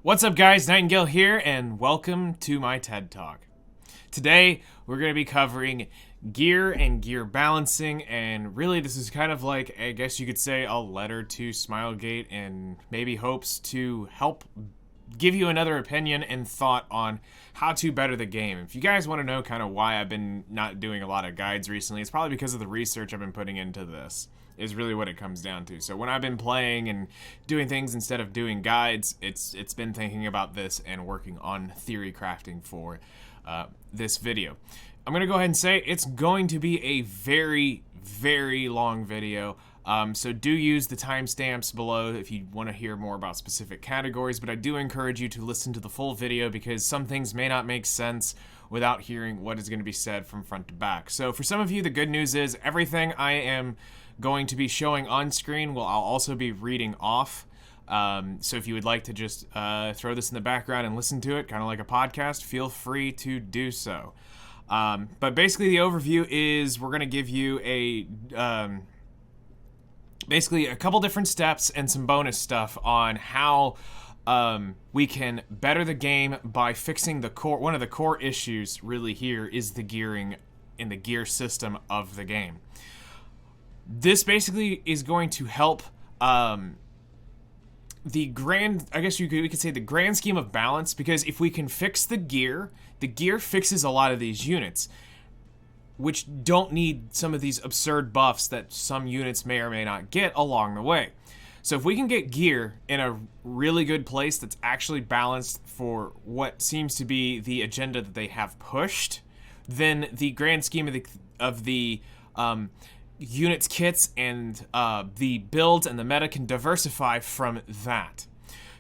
What's up guys, Nightingale here, and welcome to my TED Talk. Today, we're going to be covering gear and gear balancing, and really this is kind of like, I guess you could say, a letter to Smilegate, and maybe hopes to help give you another opinion and thought on how to better the game. If you guys want to know kind of why I've been not doing a lot of guides recently, it's probably because of the research I've been putting into this. Is really what it comes down to. So when I've been playing and doing things instead of doing guides, it's been thinking about this and working on theory crafting for this video. I'm gonna go ahead and say it's going to be a very, very long video. So do use the timestamps below if you want to hear more about specific categories, but I do encourage you to listen to the full video because some things may not make sense without hearing what is going to be said from front to back. So for some of you, the good news is everything I am going to be showing on screen I'll also be reading off. So if you would like to just throw this in the background and listen to it, kind of like a podcast, feel free to do so. But basically the overview is we're going to give you basically a couple different steps and some bonus stuff on how we can better the game by fixing the core. One of the core issues really here is the gearing in the gear system of the game. This basically is going to help the grand, I guess we could say the grand scheme of balance, because if we can fix the gear fixes a lot of these units, which don't need some of these absurd buffs that some units may or may not get along the way. So if we can get gear in a really good place that's actually balanced for what seems to be the agenda that they have pushed, then the grand scheme of the units, kits, and the builds and the meta can diversify from that.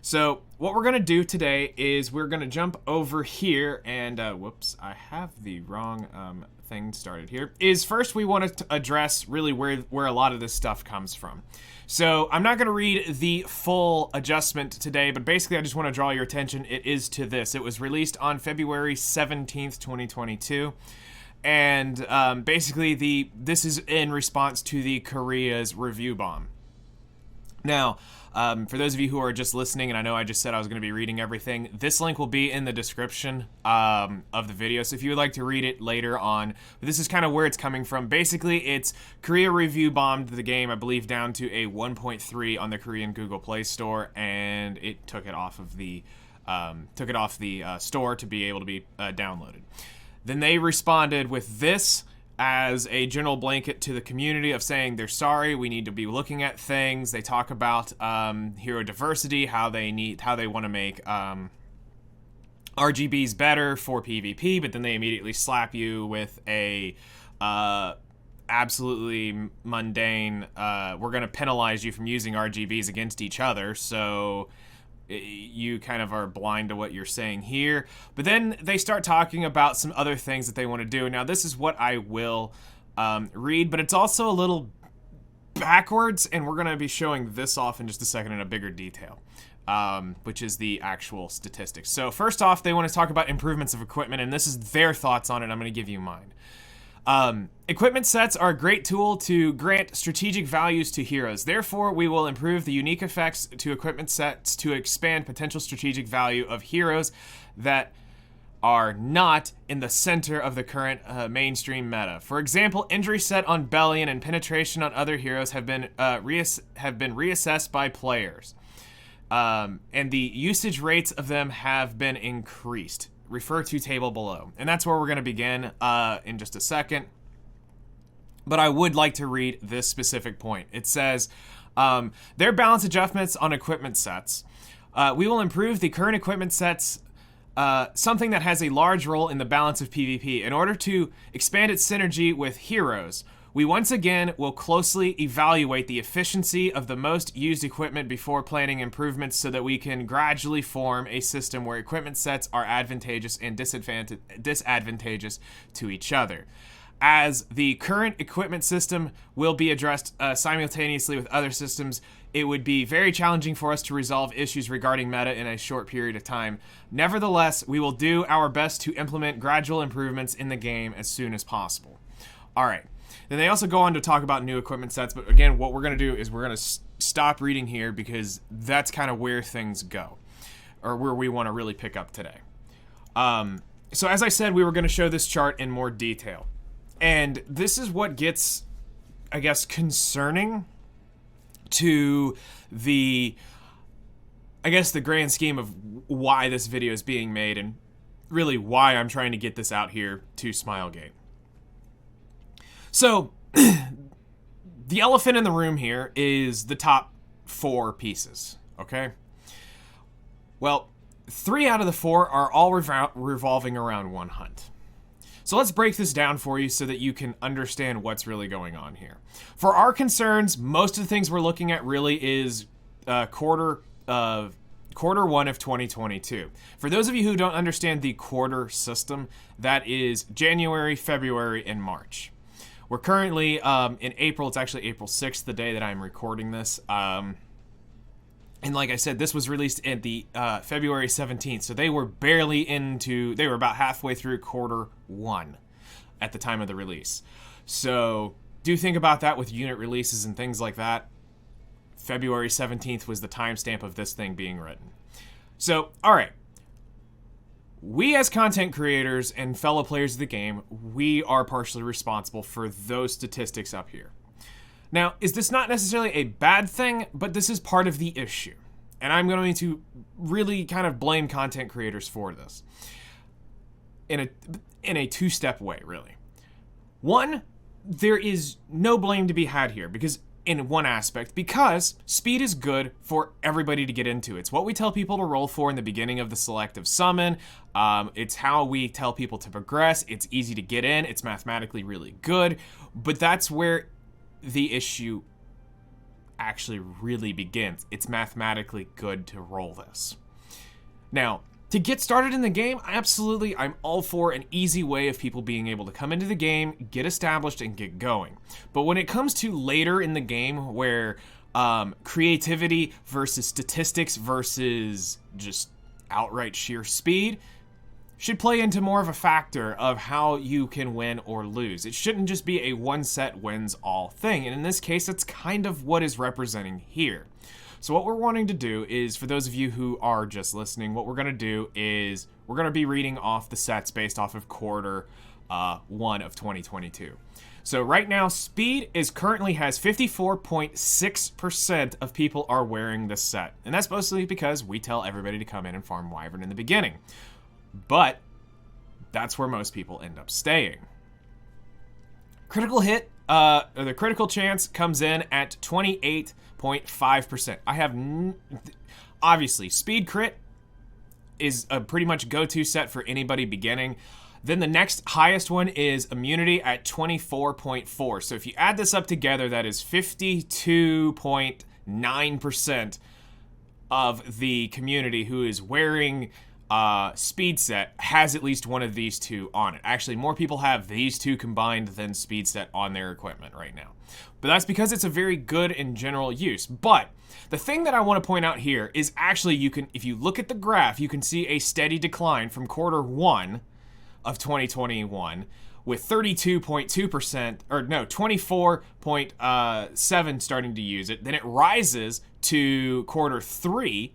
So what we're going to do today is we're going to jump over here and, whoops, I have the wrong thing started here, is first we want to address really where a lot of this stuff comes from. So I'm not going to read the full adjustment today, but basically I just want to draw your attention. It is to this. It was released on February 17th, 2022. And basically this is in response to the Korea's review bomb. Now, for those of you who are just listening, and I know I just said I was going to be reading everything, this link will be in the description of the video, so if you would like to read it later on, but this is kind of where it's coming from. Basically, it's Korea review bombed the game, I believe, down to a 1.3 on the Korean Google Play Store, and it took it off of the store to be able to be downloaded. Then they responded with this as a general blanket to the community of saying they're sorry, we need to be looking at things. They talk about hero diversity, how they want to make RGBs better for PvP, but then they immediately slap you with a absolutely mundane, we're going to penalize you from using RGBs against each other, so you kind of are blind to what you're saying here. But then they start talking about some other things that they want to do. Now, this is what I will read, but it's also a little backwards, and we're going to be showing this off in just a second in a bigger detail, which is the actual statistics. So first off, they want to talk about improvements of equipment, and this is their thoughts on it. I'm going to give you mine. Equipment sets are a great tool to grant strategic values to heroes. Therefore, we will improve the unique effects to equipment sets to expand potential strategic value of heroes that are not in the center of the current mainstream meta. For example, injury set on Bellion and penetration on other heroes have been reassessed by players, and the usage rates of them have been increased. Refer to table below. And that's where we're going to begin in just a second. But I would like to read this specific point. It says, their balance adjustments on equipment sets. We will improve the current equipment sets, something that has a large role in the balance of PvP. In order to expand its synergy with heroes, we once again will closely evaluate the efficiency of the most used equipment before planning improvements so that we can gradually form a system where equipment sets are advantageous and disadvantageous to each other. As the current equipment system will be addressed simultaneously with other systems, it would be very challenging for us to resolve issues regarding meta in a short period of time. Nevertheless, we will do our best to implement gradual improvements in the game as soon as possible. All right. Then they also go on to talk about new equipment sets, but again, what we're going to do is we're going to stop reading here because that's kind of where things go. or where we want to really pick up today. So as I said, we were going to show this chart in more detail. And this is what gets, I guess, concerning to the, I guess, the grand scheme of why this video is being made and really why I'm trying to get this out here to Smilegate. So, the elephant in the room here is the top 4 pieces, okay? Well, 3 out of the 4 are all revolving around one hunt. So let's break this down for you so that you can understand what's really going on here. For our concerns, most of the things we're looking at really is quarter 1 of 2022. For those of you who don't understand the quarter system, that is January, February, and March. We're currently in April. It's actually April 6th, the day that I'm recording this. And like I said, this was released at the February 17th, so they were they were about halfway through quarter 1 at the time of the release. So do think about that with unit releases and things like that. February 17th was the timestamp of this thing being written. So, all right. We as content creators and fellow players of the game, we are partially responsible for those statistics up here. Now, is this not necessarily a bad thing, but this is part of the issue. And I'm going to really kind of blame content creators for this. In a two-step way, really. One, there is no blame to be had here, because in one aspect, because speed is good for everybody to get into. It's what we tell people to roll for in the beginning of the selective summon. It's how we tell people to progress. It's easy to get in. It's mathematically really good. But that's where the issue actually really begins. It's mathematically good to roll this. Now, to get started in the game, absolutely, I'm all for an easy way of people being able to come into the game, get established, and get going. But when it comes to later in the game where creativity versus statistics versus just outright sheer speed should play into more of a factor of how you can win or lose. It shouldn't just be a one set wins all thing. And in this case, that's kind of what is representing here. So what we're wanting to do is, for those of you who are just listening, what we're going to do is we're going to be reading off the sets based off of quarter 1 of 2022. So right now, speed currently has 54.6% of people are wearing this set. And that's mostly because we tell everybody to come in and farm Wyvern in the beginning. But that's where most people end up staying. Critical hit, or the critical chance comes in at 28.5%. I have, obviously, speed crit is a pretty much go-to set for anybody beginning. Then the next highest one is immunity at 24.4. So if you add this up together, that is 52.9% of the community who is wearing speed set has at least one of these two on it. Actually, more people have these two combined than speed set on their equipment right now. But that's because it's a very good and general use. But the thing that I want to point out here is actually if you look at the graph, you can see a steady decline from quarter 1 of 2021 with 32.2%, or no, 24.7 starting to use it. Then it rises to quarter 3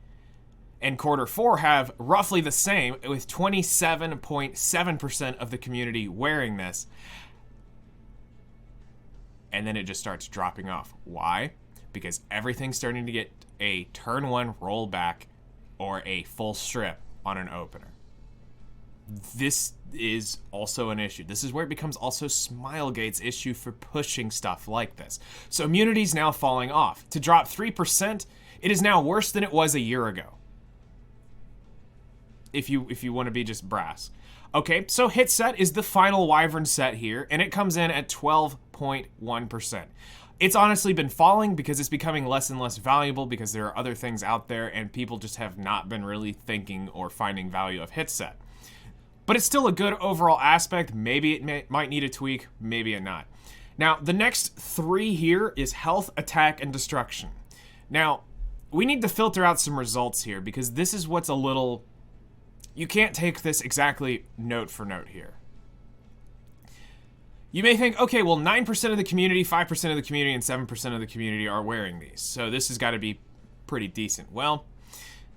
and quarter 4 have roughly the same, with 27.7% of the community wearing this. And then it just starts dropping off. Why? Because everything's starting to get a turn 1 rollback or a full strip on an opener. This is also an issue. This is where it becomes also Smilegate's issue for pushing stuff like this. So immunity's now falling off. To drop 3%, it is now worse than it was a year ago. If you want to be just brass. Okay, so hit set is the final Wyvern set here, and it comes in at 12.1%. It's honestly been falling because it's becoming less and less valuable because there are other things out there and people just have not been really thinking or finding value of hit set. But it's still a good overall aspect. Maybe it might need a tweak, maybe it not. Now, the next 3 here is health, attack, and destruction. Now, we need to filter out some results here because this is what's a little... You can't take this exactly note for note here. You may think, okay, well, 9% of the community, 5% of the community, and 7% of the community are wearing these. So this has got to be pretty decent. Well,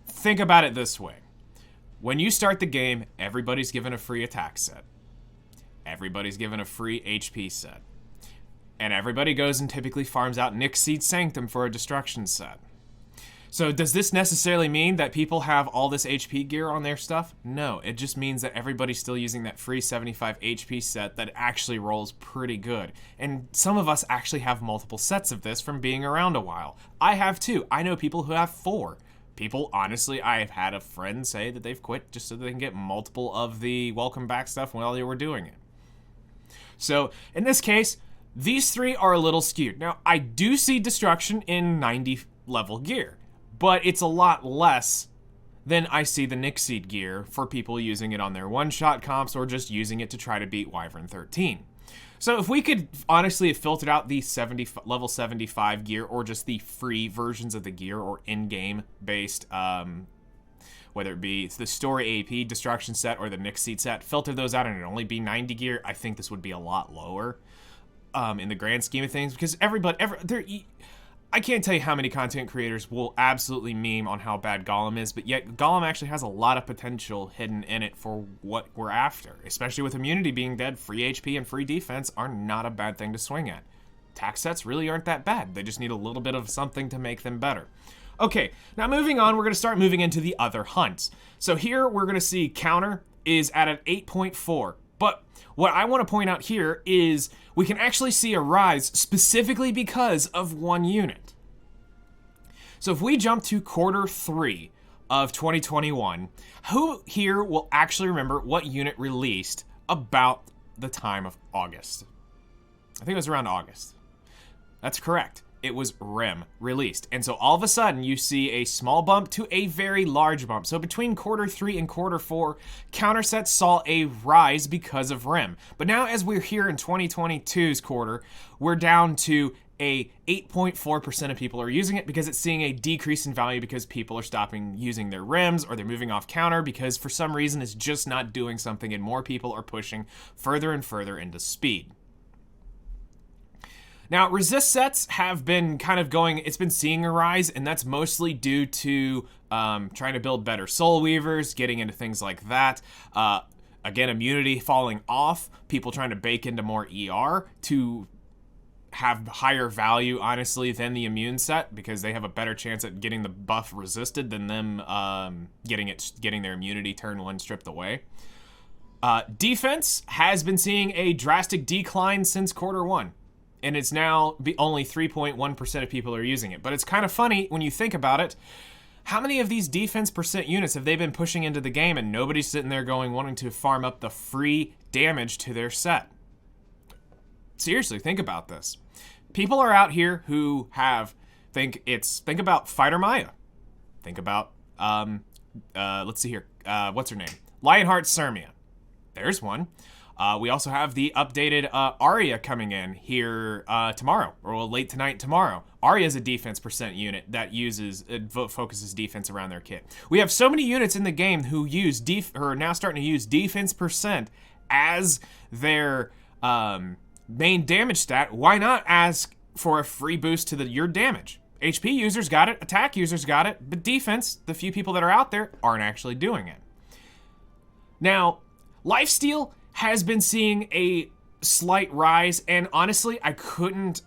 think about it this way. When you start the game, everybody's given a free attack set. Everybody's given a free HP set. And everybody goes and typically farms out Nixie's Sanctum for a destruction set. So does this necessarily mean that people have all this HP gear on their stuff? No, it just means that everybody's still using that free 75 HP set that actually rolls pretty good. And some of us actually have multiple sets of this from being around a while. I have 2. I know people who have 4. People, honestly, I've had a friend say that they've quit just so they can get multiple of the welcome back stuff while they were doing it. So in this case, these 3 are a little skewed. Now, I do see destruction in 90 level gear, but it's a lot less than I see the Caides Gear for people using it on their one-shot comps or just using it to try to beat Wyvern 13. So if we could honestly have filtered out the level 75 gear or just the free versions of the gear or in-game based, whether it be the story AP destruction set or the Caides set, filter those out and it'd only be 90 gear, I think this would be a lot lower in the grand scheme of things, because I can't tell you how many content creators will absolutely meme on how bad Golem is, but yet Golem actually has a lot of potential hidden in it for what we're after. Especially with immunity being dead, free HP and free defense are not a bad thing to swing at. Attack sets really aren't that bad. They just need a little bit of something to make them better. Okay, now moving on, we're going to start moving into the other hunts. So here we're going to see counter is at an 8.4, but what I want to point out here is we can actually see a rise specifically because of one unit. So if we jump to quarter 3 of 2021, who here will actually remember what unit released about the time of August? I think it was around August. That's correct. It was REM released. And so all of a sudden you see a small bump to a very large bump. So between quarter 3 and quarter 4, counter sets saw a rise because of REM. But now as we're here in 2022's quarter, we're down to a 8.4% of people are using it because it's seeing a decrease in value because people are stopping using their REMs or they're moving off counter because for some reason it's just not doing something and more people are pushing further and further into speed. Now, resist sets have been kind of it's been seeing a rise, and that's mostly due to trying to build better Soul Weavers, getting into things like that. Again, immunity falling off, people trying to bake into more ER to have higher value, honestly, than the immune set, because they have a better chance at getting the buff resisted than them getting their immunity turn 1 stripped away. Defense has been seeing a drastic decline since quarter 1. And it's now only 3.1% of people are using it. But it's kind of funny when you think about it. How many of these defense percent units have they been pushing into the game and nobody's sitting there wanting to farm up the free damage to their set? Seriously, think about this. People are out here who think about Fighter Maya. Think about, let's see here. What's her name? Lionheart Sirmia. There's one. We also have the updated Arya coming in here tomorrow, or late tonight tomorrow. Arya is a defense percent unit that focuses defense around their kit. We have so many units in the game who are now starting to use defense percent as their main damage stat. Why not ask for a free boost to your damage? HP users got it, attack users got it, but defense, the few people that are out there, aren't actually doing it. Now, lifesteal has been seeing a slight rise, and honestly, I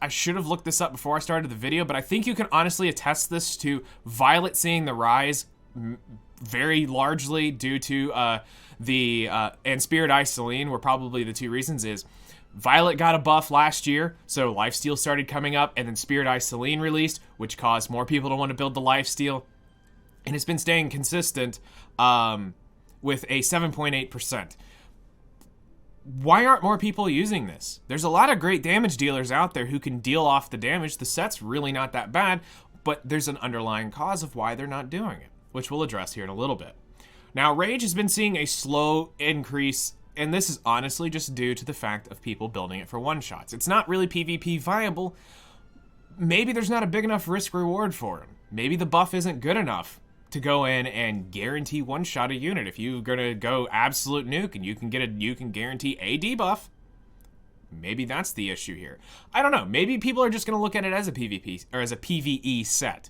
should have looked this up before I started the video, but I think you can honestly attest this to Violet seeing the rise very largely due to and Spirit Eye Celine were probably the 2 reasons. Is Violet got a buff last year, so lifesteal started coming up, and then Spirit Eye Celine released, which caused more people to want to build the lifesteal, and it's been staying consistent with a 7.8%. Why aren't more people using this? There's a lot of great damage dealers out there who can deal off the damage. The set's really not that bad, but there's an underlying cause of why they're not doing it, which we'll address here in a little bit. Now, Rage has been seeing a slow increase, and this is honestly just due to the fact of people building it for one-shots. It's not really PvP viable. Maybe there's not a big enough risk-reward for him. Maybe the buff isn't good enough to go in and guarantee one-shot a unit. If you're gonna go absolute nuke and you can guarantee a debuff, maybe that's the issue here. I don't know. Maybe people are just gonna look at it as a PvP or as a PvE set.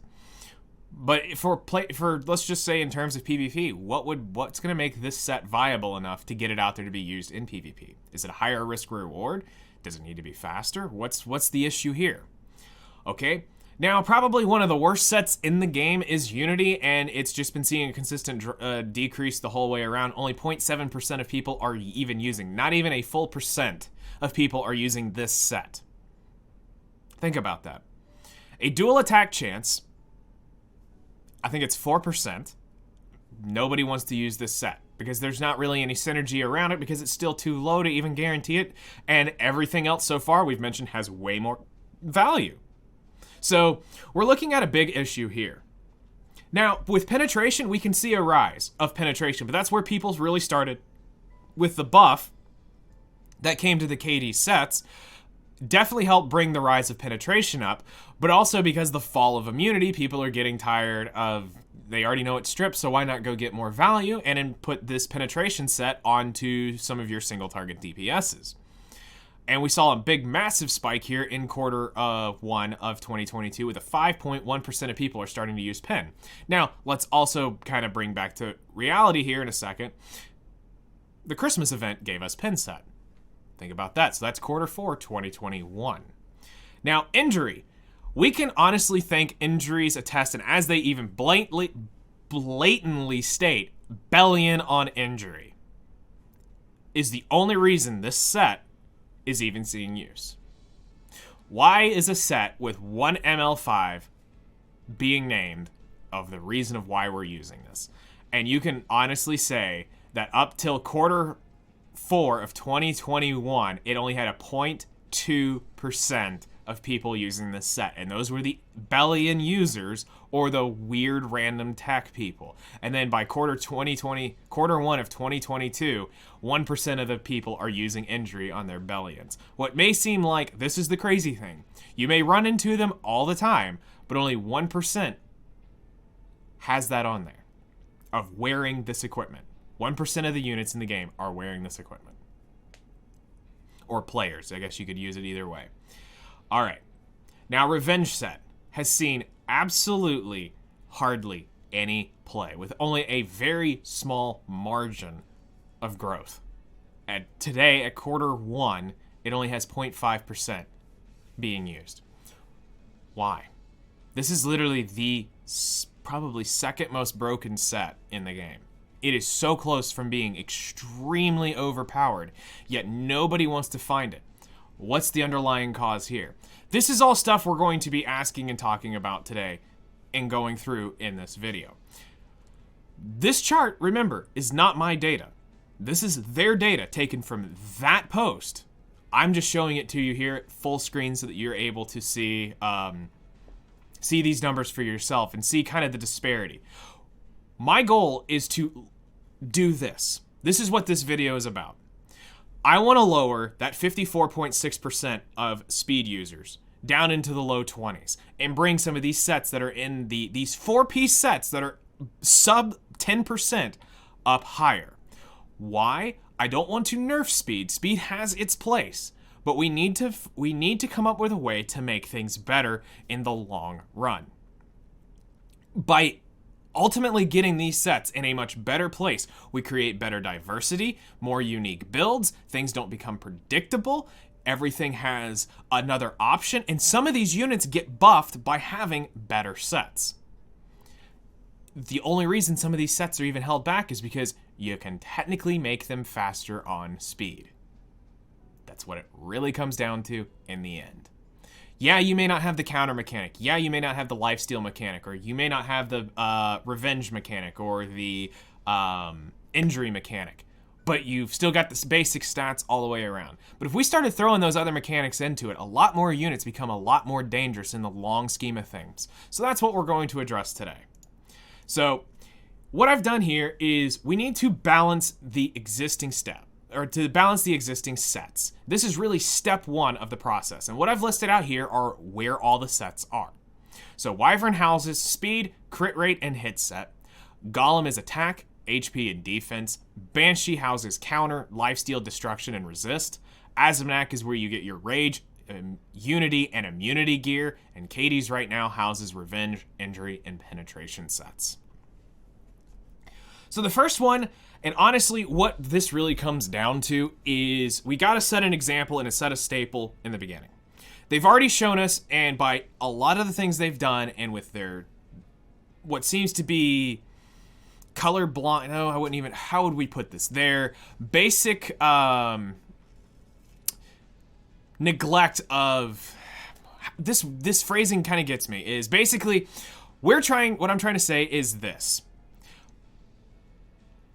But for let's just say in terms of PvP, what's going to make this set viable enough to get it out there to be used in PvP? Is it a higher risk reward? Does it need to be faster? What's the issue here? Okay. Now, probably one of the worst sets in the game is Unity, and it's just been seeing a consistent decrease the whole way around. Only 0.7% of people are even using, not even a full percent of people are using this set. Think about that. A dual attack chance, I think it's 4%. Nobody wants to use this set because there's not really any synergy around it because it's still too low to even guarantee it, and everything else so far we've mentioned has way more value. So we're looking at a big issue here. Now, with penetration, we can see a rise of penetration, but that's where people's really started. With the buff that came to the Caides sets, definitely helped bring the rise of penetration up, but also because the fall of immunity, people are getting tired of, they already know it's stripped, so why not go get more value and then put this penetration set onto some of your single target DPSs. And we saw a big, massive spike here in Q1 of 2022 with a 5.1% of people are starting to use pen. Now, let's also kind of bring back to reality here in a second. The Christmas event gave us pen set. Think about that. So that's Q4 2021. Now, injury. We can honestly thank injuries attest, and as they even blatantly state, Bellion on injury is the only reason this set is even seeing use. Why is a set with 1 ML5 being named of the reason of why we're using this? And you can honestly say that up till Q4 of 2021, it only had a 0.2% of people using this set, and those were the Bellion users or the weird random tech people. And then by Q1 of 2022, 1% of the people are using injury on their Bellions. What may seem like this is the crazy thing. You may run into them all the time, but only 1% has that on there of wearing this equipment. 1% of the units in the game are wearing this equipment. Or players, I guess you could use it either way. All right, now Revenge set has seen absolutely hardly any play with only a very small margin of growth. And today at Q1, it only has 0.5% being used. Why? This is literally the probably second most broken set in the game. It is so close from being extremely overpowered, yet nobody wants to find it. What's the underlying cause here? This is all stuff we're going to be asking and talking about today and going through in this video. This chart, remember, is not my data. This is their data taken from that post. I'm just showing it to you here at full screen so that you're able to see these numbers for yourself and see kind of the disparity. My goal is to do this. This is what this video is about. I want to lower that 54.6% of speed users down into the low 20s and bring some of these sets that are in these 4-piece sets that are sub 10% up higher. Why? I don't want to nerf speed. Speed has its place, but we need to come up with a way to make things better in the long run. By ultimately getting these sets in a much better place, we create better diversity, more unique builds, things don't become predictable, everything has another option, and some of these units get buffed by having better sets. The only reason some of these sets are even held back is because you can technically make them faster on speed. That's what it really comes down to in the end. Yeah, you may not have the counter mechanic. Yeah, you may not have the lifesteal mechanic, or you may not have the revenge mechanic, or the injury mechanic, but you've still got the basic stats all the way around. But if we started throwing those other mechanics into it, a lot more units become a lot more dangerous in the long scheme of things. So that's what we're going to address today. So what I've done here is we need to balance the existing step, or to balance the existing sets. This is really step one of the process. And what I've listed out here are where all the sets are. So Wyvern houses speed, crit rate, and hit set. Golem is attack, HP, and defense. Banshee houses counter, lifesteal, destruction, and resist. Azimanak is where you get your rage, Unity and Immunity Gear, and Caides right now houses Revenge, Injury, and Penetration sets. So the first one, and honestly what this really comes down to, is we gotta set an example and set a staple in the beginning. They've already shown us, and by a lot of the things they've done, and with their, what seems to be colorblind, no, I wouldn't even, how would we put this? Their basic neglect of, this phrasing kind of gets me, is basically, what I'm trying to say is this.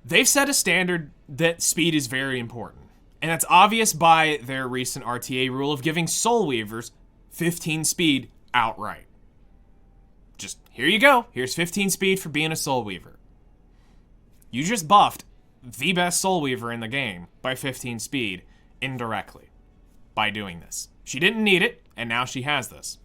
They've set a standard that speed is very important. And that's obvious by their recent RTA rule of giving Soul Weavers 15 speed outright. Just, here you go. Here's 15 speed for being a Soul Weaver. You just buffed the best Soul Weaver in the game by 15 speed indirectly by doing this. She didn't need it, and now she has this.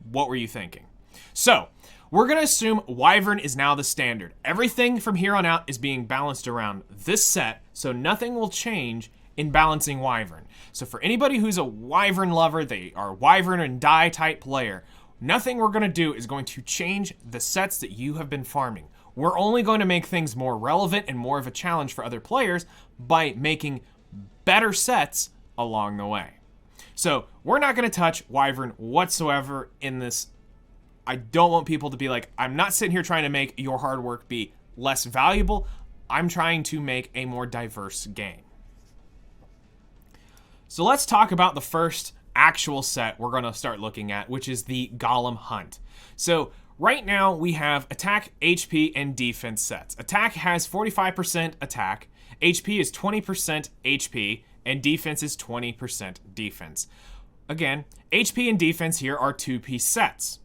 What were you thinking? So, we're going to assume Wyvern is now the standard. Everything from here on out is being balanced around this set, so nothing will change in balancing Wyvern. So for anybody who's a Wyvern lover, they are Wyvern and Die type player, nothing we're going to do is going to change the sets that you have been farming. We're only going to make things more relevant and more of a challenge for other players by making better sets along the way. So we're not going to touch Wyvern whatsoever in this. I don't want people to be like, I'm not sitting here trying to make your hard work be less valuable. I'm trying to make a more diverse game. So let's talk about the first actual set we're going to start looking at, which is the Golem Hunt. So right now we have attack, HP, and defense sets. Attack has 45% attack, HP is 20% HP, and defense is 20% defense. Again, HP and defense here are two-piece sets.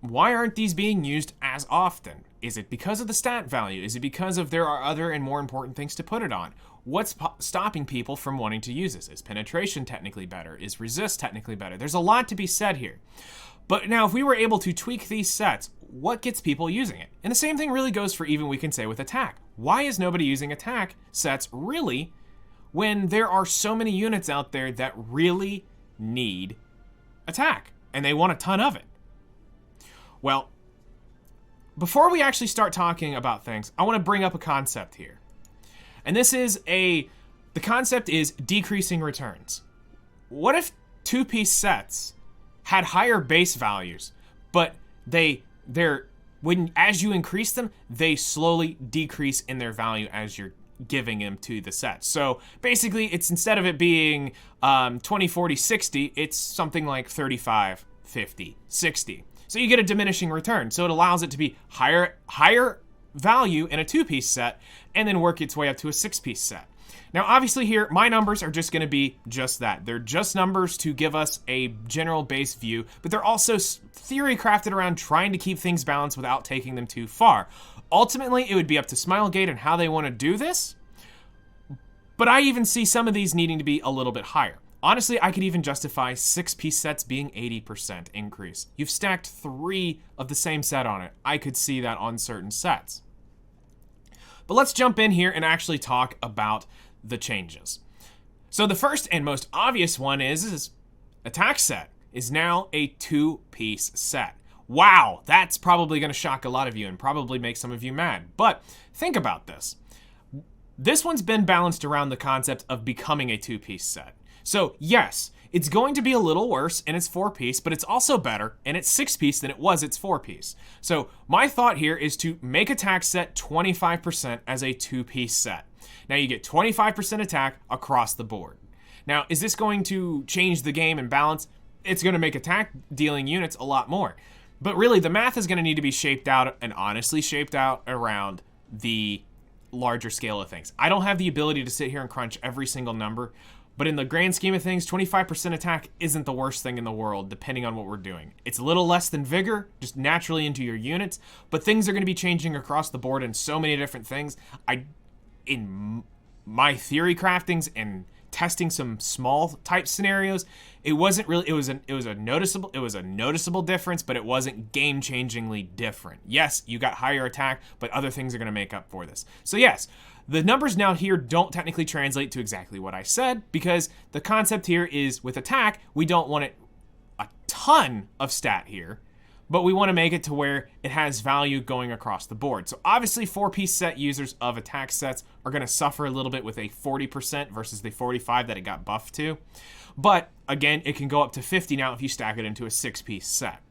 Why aren't these being used as often? Is it because of the stat value? Is it because of there are other and more important things to put it on? What's stopping people from wanting to use this? Is penetration technically better? Is resist technically better? There's a lot to be said here. But now if we were able to tweak these sets, what gets people using it? And the same thing really goes for even, we can say, with attack. Why is nobody using attack sets really when there are so many units out there that really need attack and they want a ton of it? Well, before we actually start talking about things, I want to bring up a concept here. And this is the concept is decreasing returns. What if two-piece sets had higher base values, but as you increase them, they slowly decrease in their value as you're giving them to the set. So basically, it's instead of it being 20, 40, 60, it's something like 35, 50, 60. So you get a diminishing return. So it allows it to be higher value in a two-piece set and then work its way up to a six-piece set. Now, obviously here, my numbers are just going to be just that. They're just numbers to give us a general base view, but they're also theory crafted around trying to keep things balanced without taking them too far. Ultimately, it would be up to Smilegate and how they want to do this, but I even see some of these needing to be a little bit higher. Honestly, I could even justify six-piece sets being 80% increase. You've stacked 3 of the same set on it. I could see that on certain sets. But let's jump in here and actually talk about the changes. So the first and most obvious one is attack set is now a 2-piece set. Wow, that's probably going to shock a lot of you and probably make some of you mad. But think about this. This one's been balanced around the concept of becoming a 2-piece set. So yes, it's going to be a little worse in its 4-piece, but it's also better in its 6-piece than it was its 4-piece. So my thought here is to make attack set 25% as a 2-piece set. Now you get 25% attack across the board. Now, is this going to change the game and balance? It's going to make attack dealing units a lot more. But really, the math is going to need to be shaped out and honestly shaped out around the larger scale of things. I don't have the ability to sit here and crunch every single number, but in the grand scheme of things, 25% attack isn't the worst thing in the world, depending on what we're doing. It's a little less than vigor, just naturally into your units, but things are going to be changing across the board in so many different things. In my theory craftings and testing some small type scenarios, it wasn't really, it was a noticeable difference, but it wasn't game-changingly different. Yes, you got higher attack, but other things are going to make up for this. So yes, The numbers now here don't technically translate to exactly what I said, because the concept here is with attack, we don't want it a ton of stat here, but we want to make it to where it has value going across the board. So obviously 4-piece set users of attack sets are going to suffer a little bit with a 40% versus the 45 that it got buffed to. But again, it can go up to 50 now if you stack it into a 6-piece set.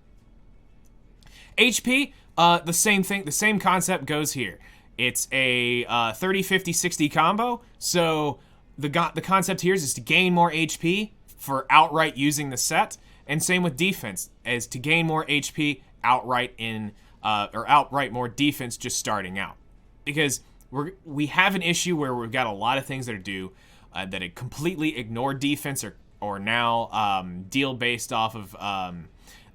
HP, the same thing, the same concept goes here. It's a 30, 50, 60 combo. So the concept here is to gain more HP for outright using the set. And same with defense, as to gain more HP outright or outright more defense just starting out. Because we have an issue where we've got a lot of things that are due that it completely ignore defense or now deal based off of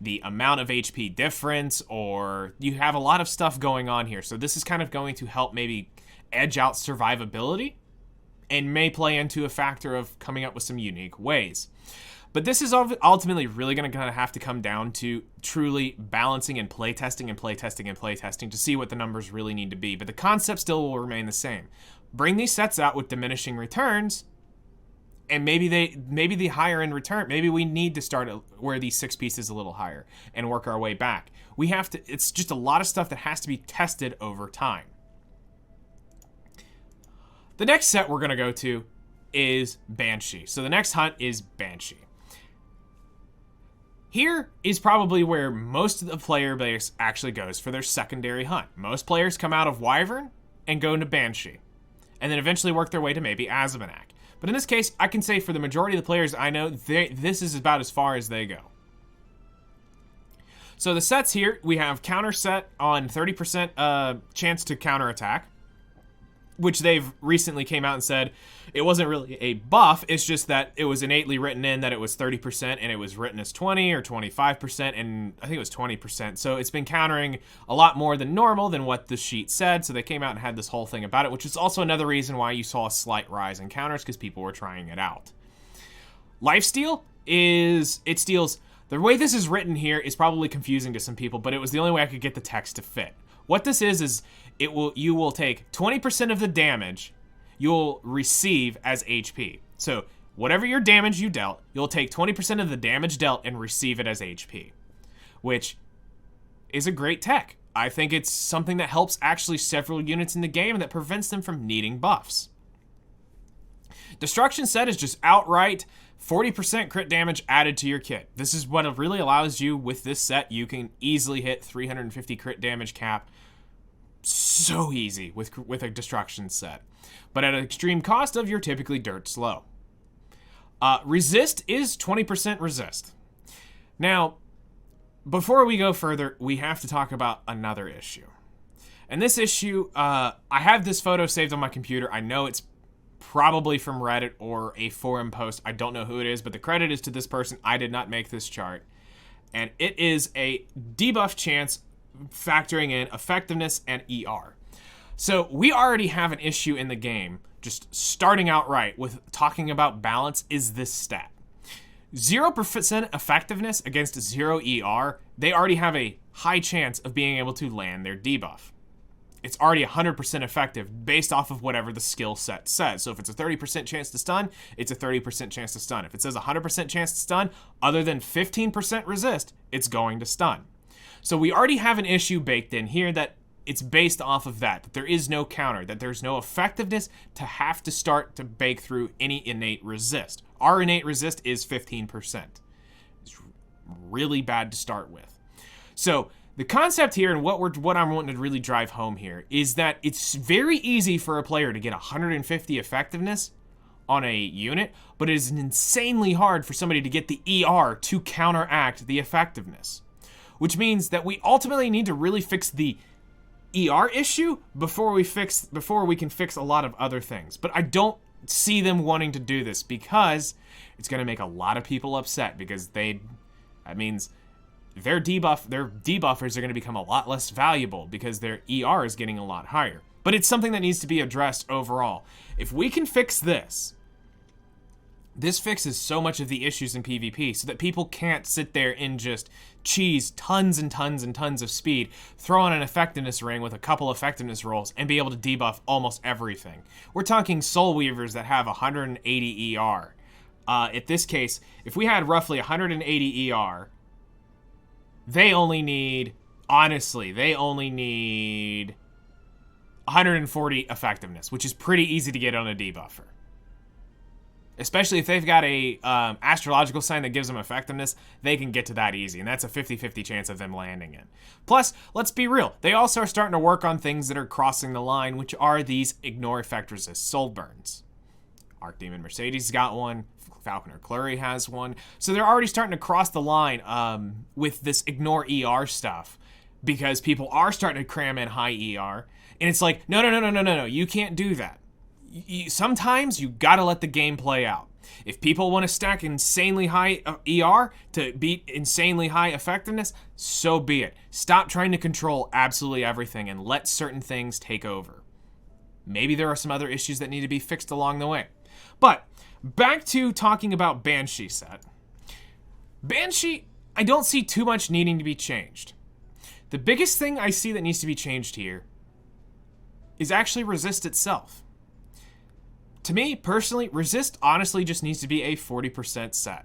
the amount of HP difference, or you have a lot of stuff going on here. So this is kind of going to help maybe edge out survivability and may play into a factor of coming up with some unique ways. But this is ultimately really going to have to come down to truly balancing and playtesting and playtesting and playtesting to see what the numbers really need to be. But the concept still will remain the same. Bring these sets out with diminishing returns, and maybe the higher end return, maybe we need to start where these 6 pieces a little higher and work our way back. We have to, it's just a lot of stuff that has to be tested over time. The next set we're going to go to is Banshee. So the next hunt is Banshee. Here is probably where most of the player base actually goes for their secondary hunt. Most players come out of Wyvern and go into Banshee, and then eventually work their way to maybe Azimanak. But in this case, I can say for the majority of the players I know, this is about as far as they go. So the sets here, we have counter set on 30% chance to counterattack, which they've recently came out and said it wasn't really a buff, it's just that it was innately written in that it was 30% and it was written as 20 or 25%, and I think it was 20%. So it's been countering a lot more than normal than what the sheet said, so they came out and had this whole thing about it, which is also another reason why you saw a slight rise in counters, because people were trying it out. Lifesteal it steals, the way this is written here is probably confusing to some people, but it was the only way I could get the text to fit. What this is you will take 20% of the damage you'll receive as HP. So whatever your damage you dealt, you'll take 20% of the damage dealt and receive it as HP, which is a great tech. I think it's something that helps actually several units in the game and that prevents them from needing buffs. Destruction set is just outright 40% crit damage added to your kit. This is what really allows you, with this set, you can easily hit 350 crit damage cap so easy with a destruction set, but at an extreme cost of you're typically dirt slow. Resist is 20% resist. Now, before we go further, we have to talk about another issue. And this issue, I have this photo saved on my computer. I know it's probably from Reddit or a forum post. I don't know who it is, but the credit is to this person. I did not make this chart. And it is a debuff chance factoring in effectiveness and ER. So we already have an issue in the game, just starting out right with talking about balance, is this stat. 0% effectiveness against 0 ER, they already have a high chance of being able to land their debuff. It's already 100% effective based off of whatever the skill set says. So if it's a 30% chance to stun, it's a 30% chance to stun. If it says 100% chance to stun, other than 15% resist, it's going to stun. So we already have an issue baked in here that it's based off of that there is no counter, that there's no effectiveness to have to start to bake through any innate resist. Our innate resist is 15%. It's really bad to start with. So the concept here, and what I'm wanting to really drive home here, is that it's very easy for a player to get 150 effectiveness on a unit, but it is insanely hard for somebody to get the ER to counteract the effectiveness. Which means that we ultimately need to really fix the ER issue before we can fix a lot of other things. But I don't see them wanting to do this because it's going to make a lot of people upset, because that means their debuffers are going to become a lot less valuable because their ER is getting a lot higher. But it's something that needs to be addressed overall. If we can fix this, This fixes so much of the issues in PvP so that people can't sit there and just cheese tons and tons and tons of speed, throw on an effectiveness ring with a couple effectiveness rolls, and be able to debuff almost everything. We're talking Soul Weavers that have 180 ER. In this case, if we had roughly 180 ER, they only need 140 effectiveness, which is pretty easy to get on a debuffer. Especially if they've got a astrological sign that gives them effectiveness, they can get to that easy, and that's a 50-50 chance of them landing in. Plus, let's be real, they also are starting to work on things that are crossing the line, which are these ignore effect resist soul burns. Archdemon Mercedes got one, Falconer Clury has one, so they're already starting to cross the line with this ignore ER stuff, because people are starting to cram in high ER, and it's like, no, you can't do that. Sometimes you gotta let the game play out. If people want to stack insanely high ER to beat insanely high effectiveness, so be it. Stop trying to control absolutely everything and let certain things take over. Maybe there are some other issues that need to be fixed along the way. But back to talking about Banshee set. Banshee, I don't see too much needing to be changed. The biggest thing I see that needs to be changed here is actually resist itself. To me, personally, resist honestly just needs to be a 40% set.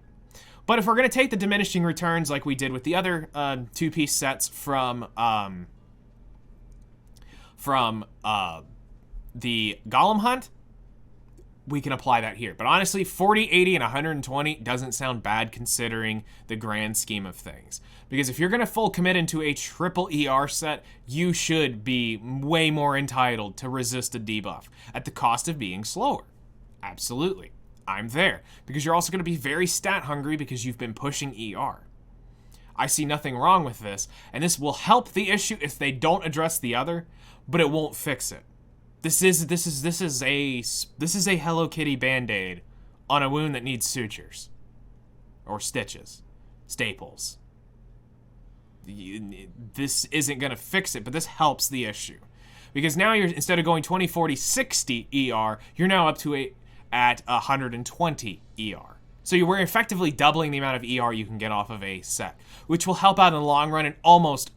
But if we're going to take the diminishing returns like we did with the other two-piece sets from the Golem Hunt, we can apply that here. But honestly, 40, 80, and 120 doesn't sound bad considering the grand scheme of things. Because if you're going to full commit into a triple ER set, you should be way more entitled to resist a debuff at the cost of being slower. Absolutely. I'm there. Because you're also going to be very stat hungry because you've been pushing ER. I see nothing wrong with this, and this will help the issue if they don't address the other, but it won't fix it. This is a Hello Kitty Band-Aid on a wound that needs sutures. Or stitches. Staples. This isn't going to fix it, but this helps the issue. Because now you're, instead of going 20, 40, 60 ER, you're now up to at 120 ER. So you were effectively doubling the amount of ER you can get off of a set, which will help out in the long run and almost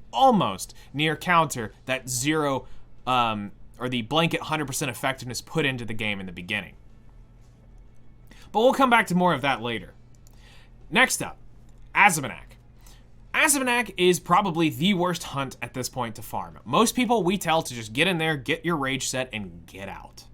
near counter that zero, or the blanket 100% effectiveness put into the game in the beginning. But we'll come back to more of that later. Next up, Azimanak. Azimanak is probably the worst hunt at this point to farm. Most people we tell to just get in there, get your rage set, and get out.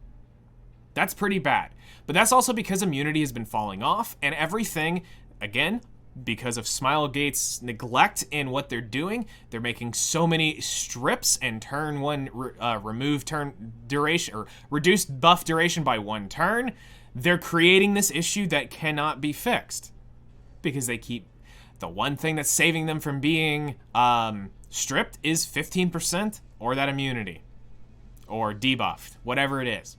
That's pretty bad. But that's also because immunity has been falling off, and everything, again, because of Smilegate's neglect in what they're doing, they're making so many strips and turn one, remove turn duration, or reduced buff duration by 1 turn. They're creating this issue that cannot be fixed. Because they keep... The one thing that's saving them from being stripped is 15% or that immunity. Or debuffed, whatever it is.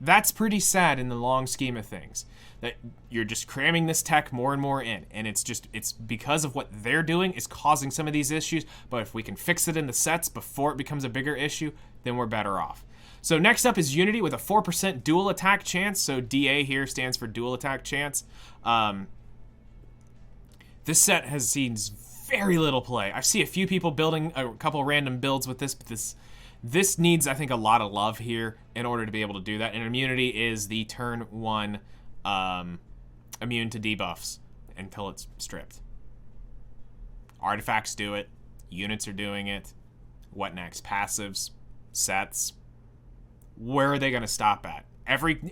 That's pretty sad in the long scheme of things. That you're just cramming this tech more and more in. And it's because of what they're doing is causing some of these issues. But if we can fix it in the sets before it becomes a bigger issue, then we're better off. So next up is Unity with a 4% dual attack chance. So DA here stands for dual attack chance. This set has seen very little play. I see a few people building a couple random builds with this, but this needs, I think, a lot of love here in order to be able to do that. And immunity is the turn 1 immune to debuffs until it's stripped. Artifacts do it. Units are doing it. What next? Passives, sets. Where are they going to stop at?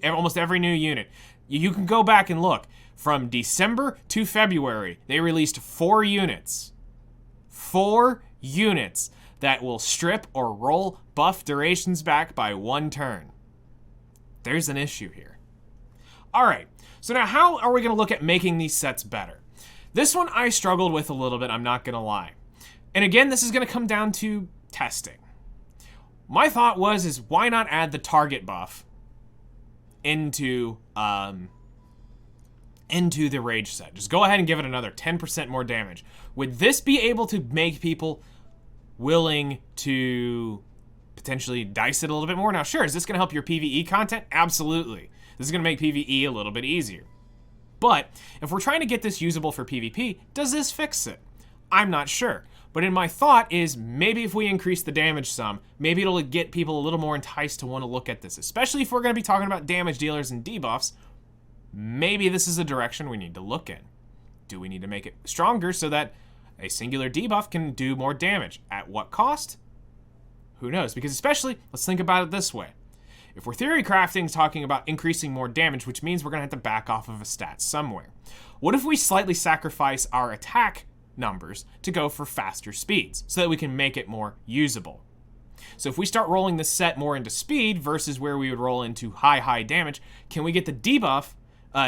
Almost every new unit. You can go back and look. From December to February, they released 4 units. 4 units that will strip or roll buff durations back by 1 turn. There's an issue here. Alright, so now how are we going to look at making these sets better? This one I struggled with a little bit, I'm not going to lie. And again, this is going to come down to testing. My thought is why not add the target buff into the rage set. Just go ahead and give it another 10% more damage. Would this be able to make people willing to potentially dice it a little bit more? Now, sure, is this going to help your PvE content? Absolutely. This is going to make PvE a little bit easier. But if we're trying to get this usable for PvP, does this fix it? I'm not sure. But in my thought is maybe if we increase the damage some, maybe it'll get people a little more enticed to want to look at this, especially if we're going to be talking about damage dealers and debuffs. Maybe this is a direction we need to look in. Do we need to make it stronger so that a singular debuff can do more damage? At what cost? Who knows? Because especially, let's think about it this way. If we're theory crafting, talking about increasing more damage, which means we're going to have to back off of a stat somewhere. What if we slightly sacrifice our attack numbers to go for faster speeds so that we can make it more usable? So if we start rolling this set more into speed versus where we would roll into high damage, can we get the debuff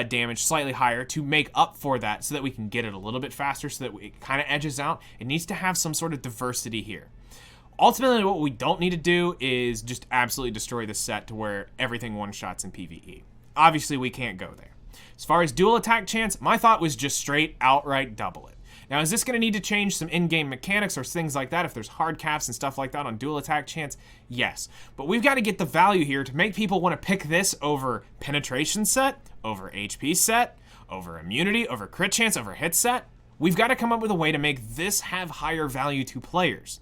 damage slightly higher to make up for that so that we can get it a little bit faster so that it kind of edges out? It needs to have some sort of diversity here. Ultimately, what we don't need to do is just absolutely destroy the set to where everything one-shots in PvE. Obviously, we can't go there. As far as dual attack chance, my thought was just straight outright double it. Now, is this going to need to change some in-game mechanics or things like that if there's hard caps and stuff like that on dual attack chance? Yes. But we've got to get the value here to make people want to pick this over penetration set, over HP set, over immunity, over crit chance, over hit set. We've got to come up with a way to make this have higher value to players.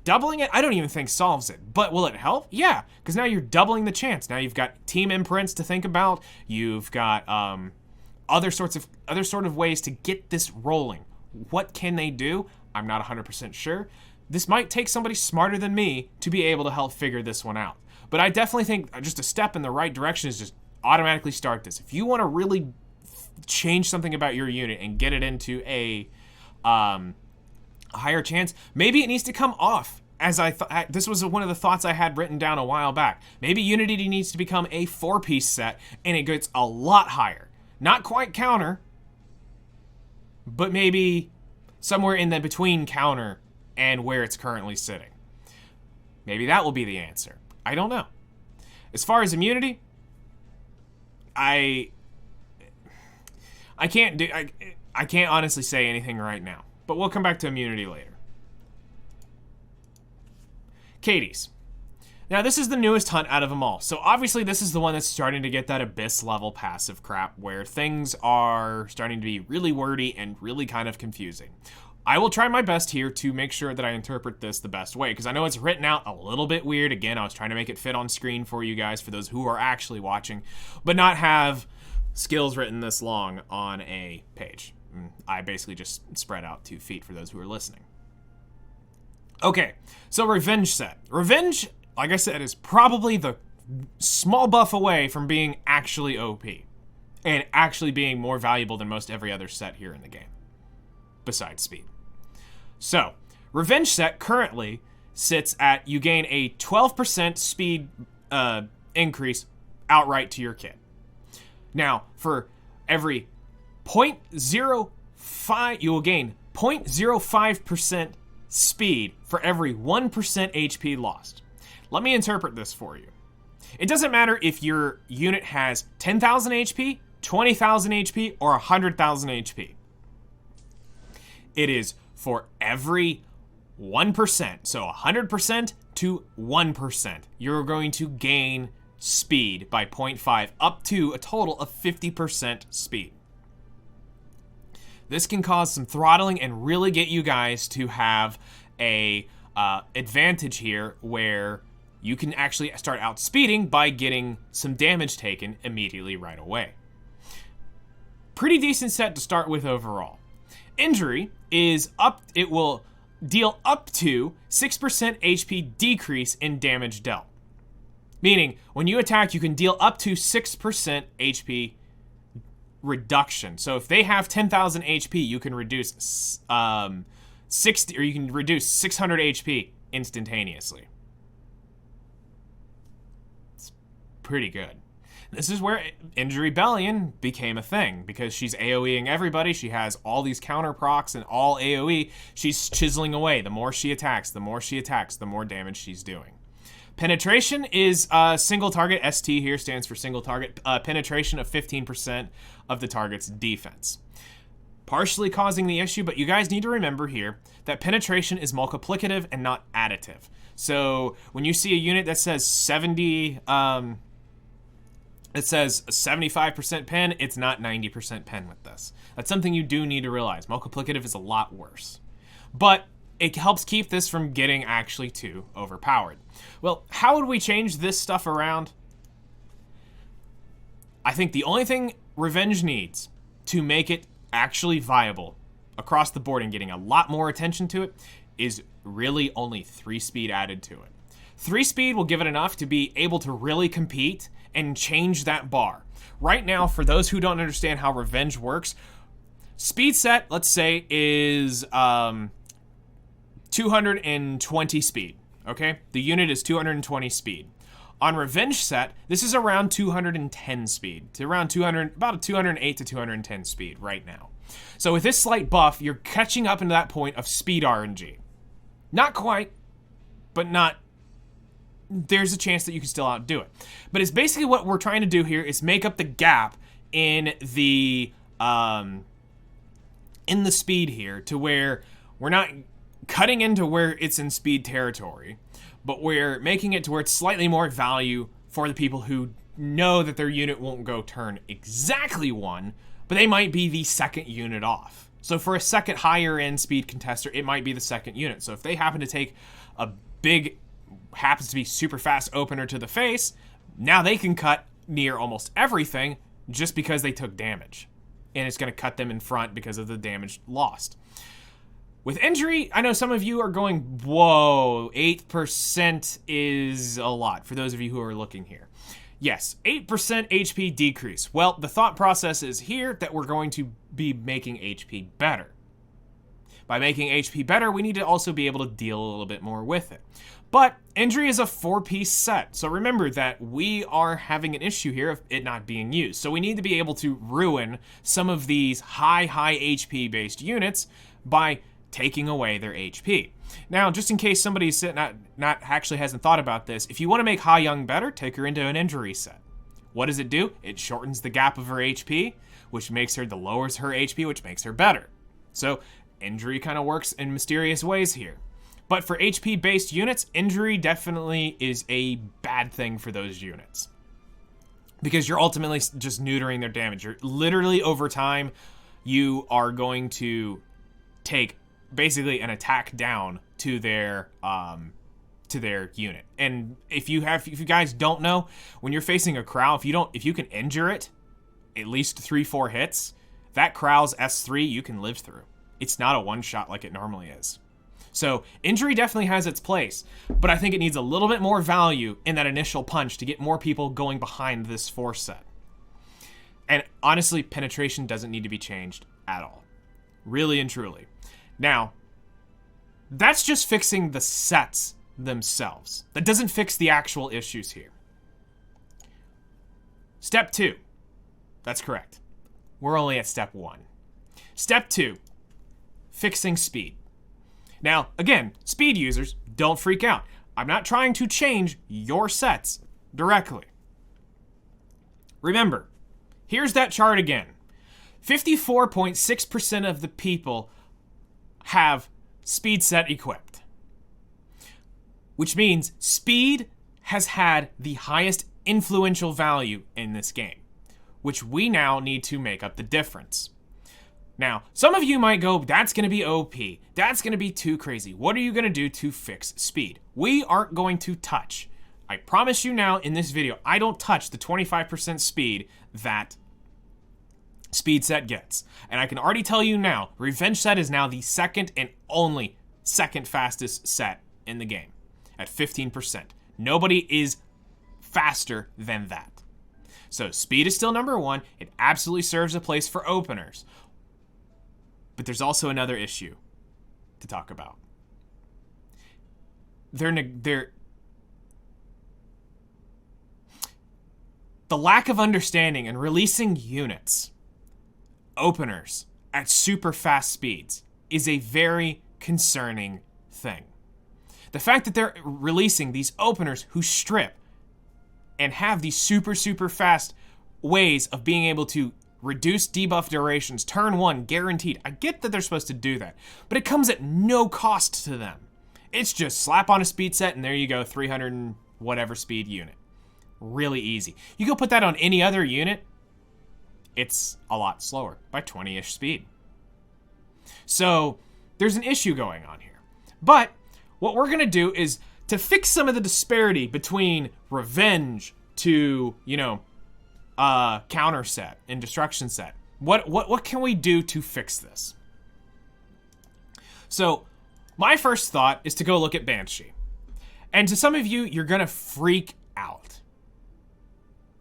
Doubling it, I don't even think solves it. But will it help? Yeah, because now you're doubling the chance. Now you've got team imprints to think about. You've got other sort of ways to get this rolling. What can they do? I'm not 100% sure. This might take somebody smarter than me to be able to help figure this one out. But I definitely think just a step in the right direction is just automatically start this. If you want to really change something about your unit and get it into a higher chance, maybe it needs to come off. As I thought, this was one of the thoughts I had written down a while back. Maybe Unity needs to become a 4-piece set and it gets a lot higher. Not quite counter, but maybe somewhere in the between counter and where it's currently sitting. Maybe that will be the answer. I don't know. As far as immunity, I can't honestly say anything right now, but we'll come back to immunity later. Caides. Now, this is the newest hunt out of them all. So obviously this is the one that's starting to get that abyss level passive crap where things are starting to be really wordy and really kind of confusing. I will try my best here to make sure that I interpret this the best way, because I know it's written out a little bit weird. Again, I was trying to make it fit on screen for you guys, for those who are actually watching, but not have skills written this long on a page. I basically just spread out 2 feet for those who are listening. Okay, so Revenge set. Revenge, like I said, is probably the small buff away from being actually OP and actually being more valuable than most every other set here in the game, besides speed. So, Revenge set currently sits at, you gain a 12% speed increase outright to your kit. Now, for every 0.05, you will gain 0.05% speed for every 1% HP lost. Let me interpret this for you. It doesn't matter if your unit has 10,000 HP, 20,000 HP, or 100,000 HP. It is for every 1%, so 100% to 1%, you're going to gain speed by 0.5 up to a total of 50% speed. This can cause some throttling and really get you guys to have a advantage here where you can actually start outspeeding by getting some damage taken immediately right away. Pretty decent set to start with overall. Injury is up, it will deal up to 6% HP decrease in damage dealt. Meaning, when you attack, you can deal up to 6% HP reduction. So if they have 10,000 HP, you can reduce 60, or you can reduce 600 HP instantaneously. It's pretty good. This is where Injury Bellion became a thing, because she's AoEing everybody. She has all these counter procs and all AoE. She's chiseling away. The more she attacks, the more she attacks, the more damage she's doing. Penetration is single target. ST here stands for single target. Penetration of 15% of the target's defense. Partially causing the issue, but you guys need to remember here that penetration is multiplicative and not additive. So when you see a unit that says 70, It says 75% pen. It's not 90% pen with this. That's something you do need to realize. Multiplicative is a lot worse. But it helps keep this from getting actually too overpowered. Well, how would we change this stuff around? I think the only thing Revenge needs to make it actually viable across the board and getting a lot more attention to it is really only 3 speed added to it. 3 speed will give it enough to be able to really compete and change that bar. Right now, for those who don't understand how Revenge works, speed set, let's say, is 220 speed, okay? The unit is 220 speed. On Revenge set, this is around 210 speed, to around 200, about a 208 to 210 speed right now. So with this slight buff, you're catching up into that point of speed RNG. Not quite, but not. There's a chance that you can still outdo it. But it's basically what we're trying to do here is make up the gap in the speed here to where we're not cutting into where it's in speed territory, but we're making it to where it's slightly more value for the people who know that their unit won't go turn exactly 1, but they might be the second unit off. So for a second higher end speed contester, it might be the second unit. So if they happen to take a big, happens to be super fast opener to the face, now they can cut near almost everything just because they took damage. And it's going to cut them in front because of the damage lost. With injury, I know some of you are going, whoa, 8% is a lot, for those of you who are looking here. Yes, 8% HP decrease. Well, the thought process is here that we're going to be making HP better. By making HP better, we need to also be able to deal a little bit more with it. But injury is a 4-piece set, so remember that we are having an issue here of it not being used. So we need to be able to ruin some of these high HP based units by taking away their HP. Now, just in case somebody's not actually hasn't thought about this, if you want to make Ha Young better, take her into an injury set. What does it do? It shortens the gap of her HP, which lowers her HP, which makes her better. So injury kind of works in mysterious ways here. But for HP-based units, injury definitely is a bad thing for those units. Because you're ultimately just neutering their damage. You're literally, over time, you are going to take basically an attack down to their unit. And if you guys don't know, when you're facing a Crow, if you can injure it at least 3-4 hits, that Crow's S3 you can live through. It's not a one-shot like it normally is. So injury definitely has its place, but I think it needs a little bit more value in that initial punch to get more people going behind this force set. And honestly, penetration doesn't need to be changed at all. Really and truly. Now, that's just fixing the sets themselves. That doesn't fix the actual issues here. Step 2. That's correct. We're only at step 1. Step 2. Fixing speed. Now, again, speed users, don't freak out. I'm not trying to change your sets directly. Remember, here's that chart again. 54.6% of the people have speed set equipped, which means speed has had the highest influential value in this game, which we now need to make up the difference. Now, some of you might go, that's going to be OP. That's going to be too crazy. What are you going to do to fix speed? We aren't going to touch. I promise you now in this video, I don't touch the 25% speed that speed set gets. And I can already tell you now, Revenge set is now the second and only second fastest set in the game at 15%. Nobody is faster than that. So speed is still number 1. It absolutely serves a place for openers. But there's also another issue to talk about. The lack of understanding and releasing units, openers, at super fast speeds is a very concerning thing. The fact that they're releasing these openers who strip and have these super fast ways of being able to reduce debuff durations, turn 1, guaranteed. I get that they're supposed to do that, but it comes at no cost to them. It's just slap on a speed set and there you go, 300 and whatever speed unit. really easy. You go put that on any other unit, it's a lot slower by 20-ish speed. So there's an issue going on here. But what we're going to do is to fix some of the disparity between Revenge to, you know, counter set and destruction set. What can we do to fix this? So my first thought is to go look at Banshee. And to some of you, you're going to freak out.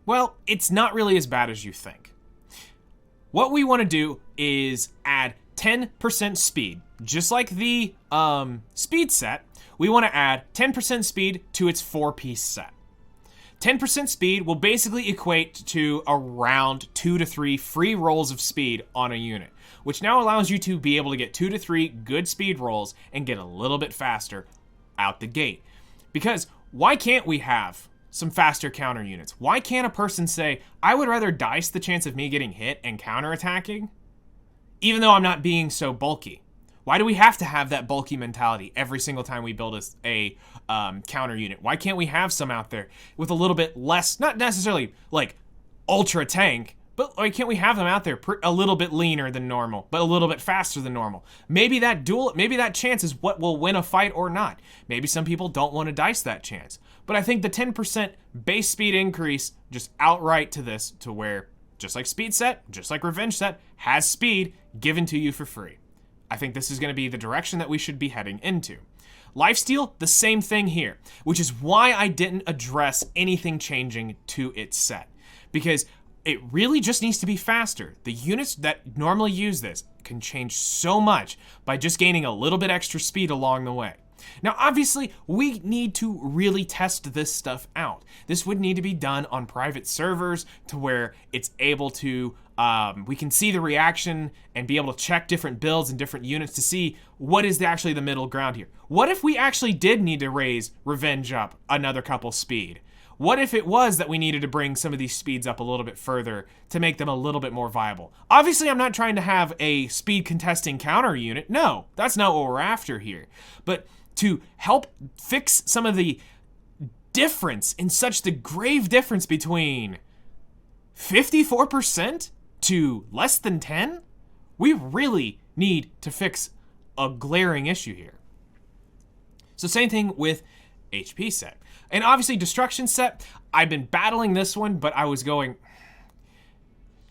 Well, it's not really as bad as you think. What we want to do is add 10% speed. Just like the speed set, we want to add 10% speed to its 4-piece set. 10% speed will basically equate to around 2 to 3 free rolls of speed on a unit, which now allows you to be able to get 2 to 3 good speed rolls and get a little bit faster out the gate. Because why can't we have some faster counter units? Why can't a person say, I would rather dice the chance of me getting hit and counterattacking, even though I'm not being so bulky? Why do we have to have that bulky mentality every single time we build a counter unit? Why can't we have some out there with a little bit less, not necessarily like ultra tank, but why can't we have them out there a little bit leaner than normal, but a little bit faster than normal? Maybe that chance is what will win a fight or not. Maybe some people don't want to dice that chance. But I think the 10% base speed increase just outright to this, to where just like speed set, just like revenge set, has speed given to you for free. I think this is going to be the direction that we should be heading into. Lifesteal, the same thing here, which is why I didn't address anything changing to its set, because it really just needs to be faster. The units that normally use this can change so much by just gaining a little bit extra speed along the way. Now, obviously, we need to really test this stuff out. This would need to be done on private servers to where it's able to, we can see the reaction and be able to check different builds and different units to see what is actually the middle ground here. What if we actually did need to raise Revenge up another couple speed? What if it was that we needed to bring some of these speeds up a little bit further to make them a little bit more viable? Obviously, I'm not trying to have a speed contesting counter unit. No, that's not what we're after here. But to help fix some of the difference in such the grave difference between 54% to less than 10, we really need to fix a glaring issue here. So same thing with HP set. And obviously destruction set, I've been battling this one, but I was going,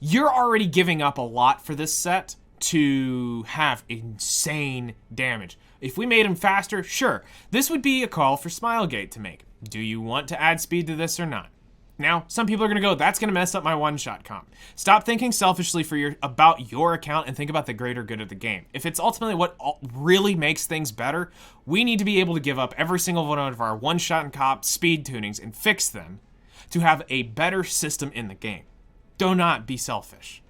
you're already giving up a lot for this set to have insane damage. If we made him faster, sure, this would be a call for Smilegate to make. Do you want to add speed to this or not? Now, some people are going to go, that's going to mess up my one-shot comp. Stop thinking selfishly about your account and think about the greater good of the game. If it's ultimately what really makes things better, we need to be able to give up every single one of our one-shot and comp speed tunings and fix them to have a better system in the game. Do not be selfish.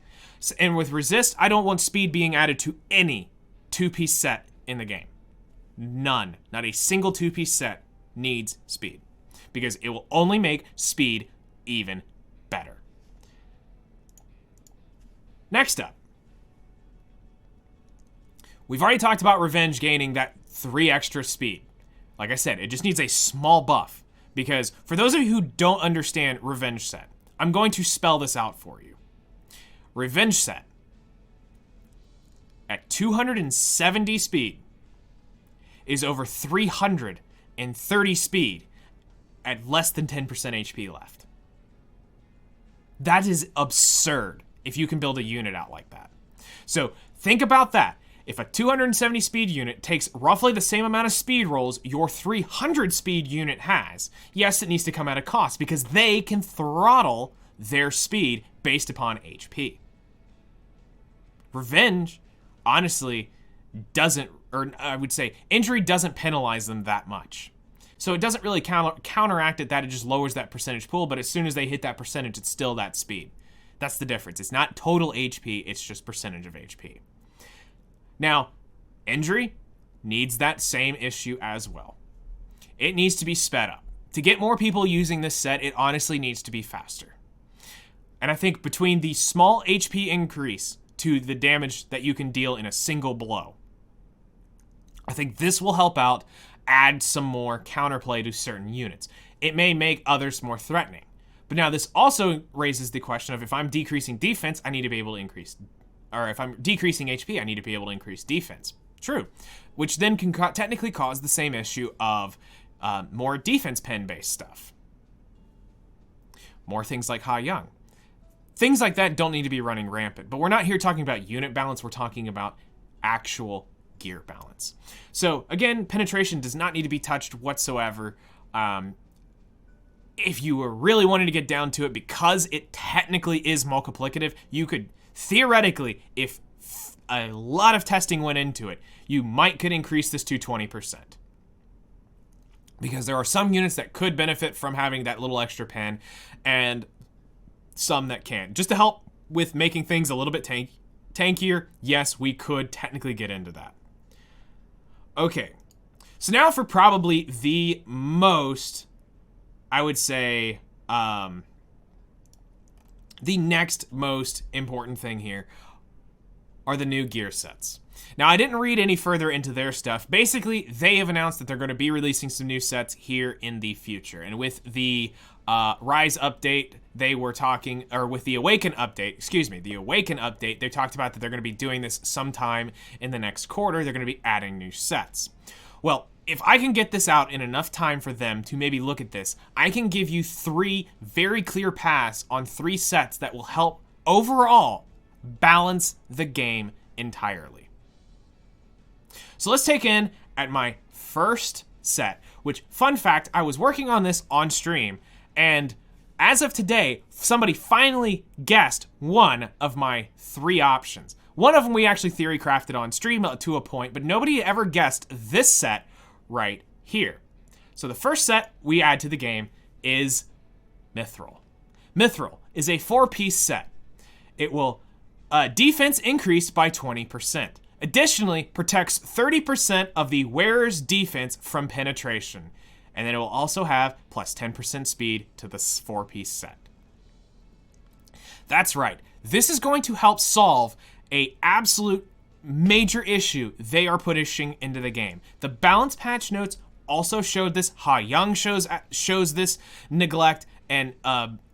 And with Resist, I don't want speed being added to any two-piece set in the game. None. Not a single two-piece set needs speed, because it will only make speed even better. Next up, we've already talked about Revenge gaining that 3 extra speed. Like I said, it just needs a small buff, because for those of you who don't understand Revenge set, I'm going to spell this out for you. Revenge set at 270 speed is over 330 speed at less than 10% HP left. That is absurd if you can build a unit out like that. So think about that. If a 270 speed unit takes roughly the same amount of speed rolls your 300 speed unit has, yes, it needs to come at a cost because they can throttle their speed based upon HP. Revenge, honestly, doesn't, or I would say injury doesn't penalize them that much. So it doesn't really counteract it, that it just lowers that percentage pool, but as soon as they hit that percentage, it's still that speed. That's the difference. It's not total HP, it's just percentage of HP. Now, injury needs that same issue as well. It needs to be sped up. To get more people using this set, it honestly needs to be faster. And I think between the small HP increase to the damage that you can deal in a single blow, I think this will help out add some more counterplay to certain units. It may make others more threatening. But now this also raises the question of if I'm decreasing defense, I need to be able to increase, or if I'm decreasing HP, I need to be able to increase defense. True. Which then can technically cause the same issue of more defense pen-based stuff. More things like Ha Young. Things like that don't need to be running rampant. But we're not here talking about unit balance. We're talking about actual gear balance. So again, penetration does not need to be touched whatsoever. If you were really wanting to get down to it, because it technically is multiplicative, you could theoretically, if a lot of testing went into it, you could increase this to 20%. Because there are some units that could benefit from having that little extra pen, and some that can't. Just to help with making things a little bit tankier, yes, we could technically get into that. Okay, so now for probably the most, I would say, the next most important thing here are the new gear sets. Now, I didn't read any further into their stuff. Basically, they have announced that they're going to be releasing some new sets here in the future. And with the Rise update, they were talking, or with the Awaken update, the Awaken update, they talked about that they're going to be doing this sometime in the next quarter. They're going to be adding new sets. Well, if I can get this out in enough time for them to maybe look at this, I can give you 3 very clear paths on 3 sets that will help overall balance the game entirely. So let's take in at my first set, which, fun fact, I was working on this on stream, and as of today, somebody finally guessed one of my 3 options. One of them we actually theory crafted on stream to a point, but nobody ever guessed this set right here. So the first set we add to the game is Mithril. Mithril is a 4-piece set. It will defense increase by 20%. Additionally, protects 30% of the wearer's defense from penetration. And then it will also have plus 10% speed to this 4-piece set. That's right. This is going to help solve a absolute major issue they are pushing into the game. The balance patch notes also showed this. Ha Young shows this neglect and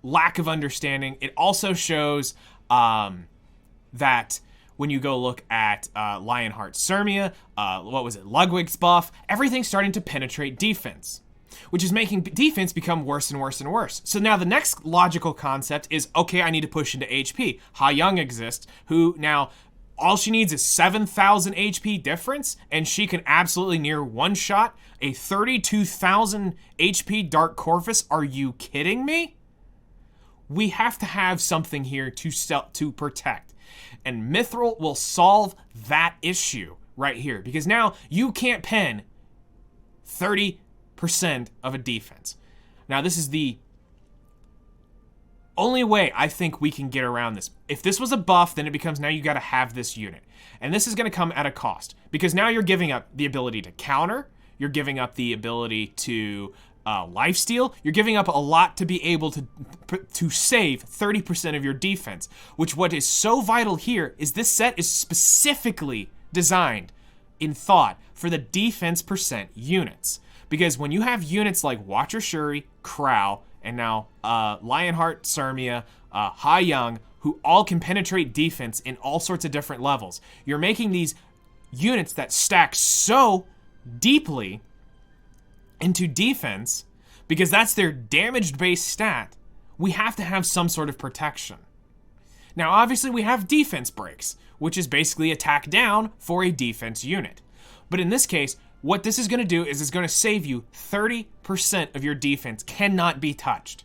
lack of understanding. It also shows that when you go look at Lionheart Sirmia, Ludwig's buff, everything's starting to penetrate defense, which is making defense become worse and worse and worse. So now the next logical concept is, okay, I need to push into HP. Ha Young exists, who now all she needs is 7,000 HP difference, and she can absolutely near one-shot a 32,000 HP Dark Corvus. Are you kidding me? We have to have something here to protect. And Mithril will solve that issue right here, because now you can't pen 30% of a defense. Now, this is the only way I think we can get around this. If this was a buff, then it becomes now you got to have this unit. And this is going to come at a cost, because now you're giving up the ability to counter, you're giving up the ability to lifesteal, you're giving up a lot to be able to save 30% of your defense, which what is so vital here is this set is specifically designed in thought for the defense percent units. Because when you have units like Watcher Shuri, Crow, and now Lionheart Sirmia, Ha Young, who all can penetrate defense in all sorts of different levels, you're making these units that stack so deeply into defense, because that's their damage-based stat. We have to have some sort of protection. Now, obviously, we have defense breaks, which is basically attack down for a defense unit. But in this case, what this is going to do is it's going to save you 30% of your defense cannot be touched.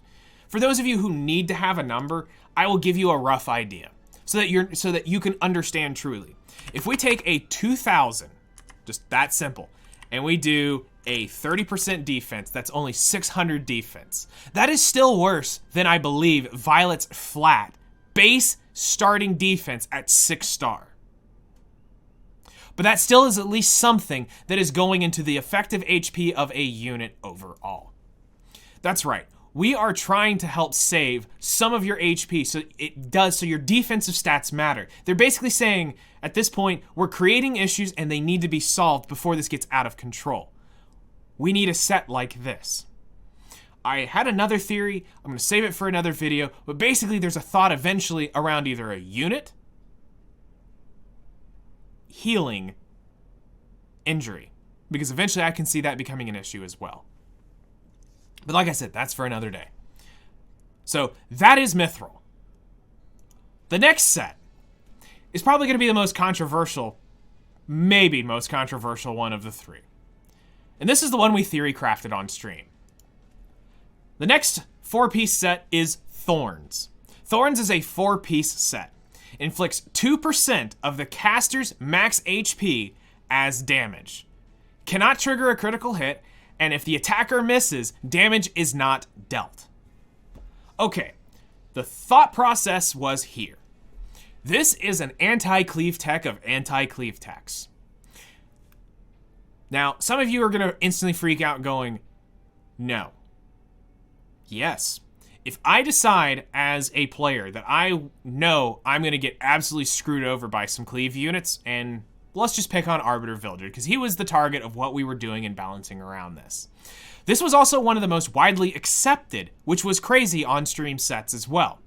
For those of you who need to have a number, I will give you a rough idea so that you can understand truly. If we take a 2,000, just that simple, and we do a 30% defense, that's only 600 defense. That is still worse than, I believe, Violet's flat base starting defense at 6-star. But that still is at least something that is going into the effective HP of a unit overall. That's right. We are trying to help save some of your HP so your defensive stats matter. They're basically saying, at this point, we're creating issues and they need to be solved before this gets out of control. We need a set like this. I had another theory. I'm going to save it for another video. But basically, there's a thought eventually around either a unit, healing, injury. Because eventually I can see that becoming an issue as well. But like I said, that's for another day. So that is Mithril. The next set is probably going to be the most controversial, maybe most controversial one of the three. And this is the one we theory crafted on stream. The next 4-piece set is Thorns. Thorns is a 4-piece set. Inflicts 2% of the caster's max HP as damage. Cannot trigger a critical hit, and if the attacker misses, damage is not dealt. Okay, the thought process was here. This is an anti-cleave tech of anti-cleave techs. Now, some of you are going to instantly freak out going, no. Yes. If I decide as a player that I know I'm going to get absolutely screwed over by some cleave units, and let's just pick on Arbiter Villager, because he was the target of what we were doing and balancing around this. This was also one of the most widely accepted, which was crazy on stream sets as well.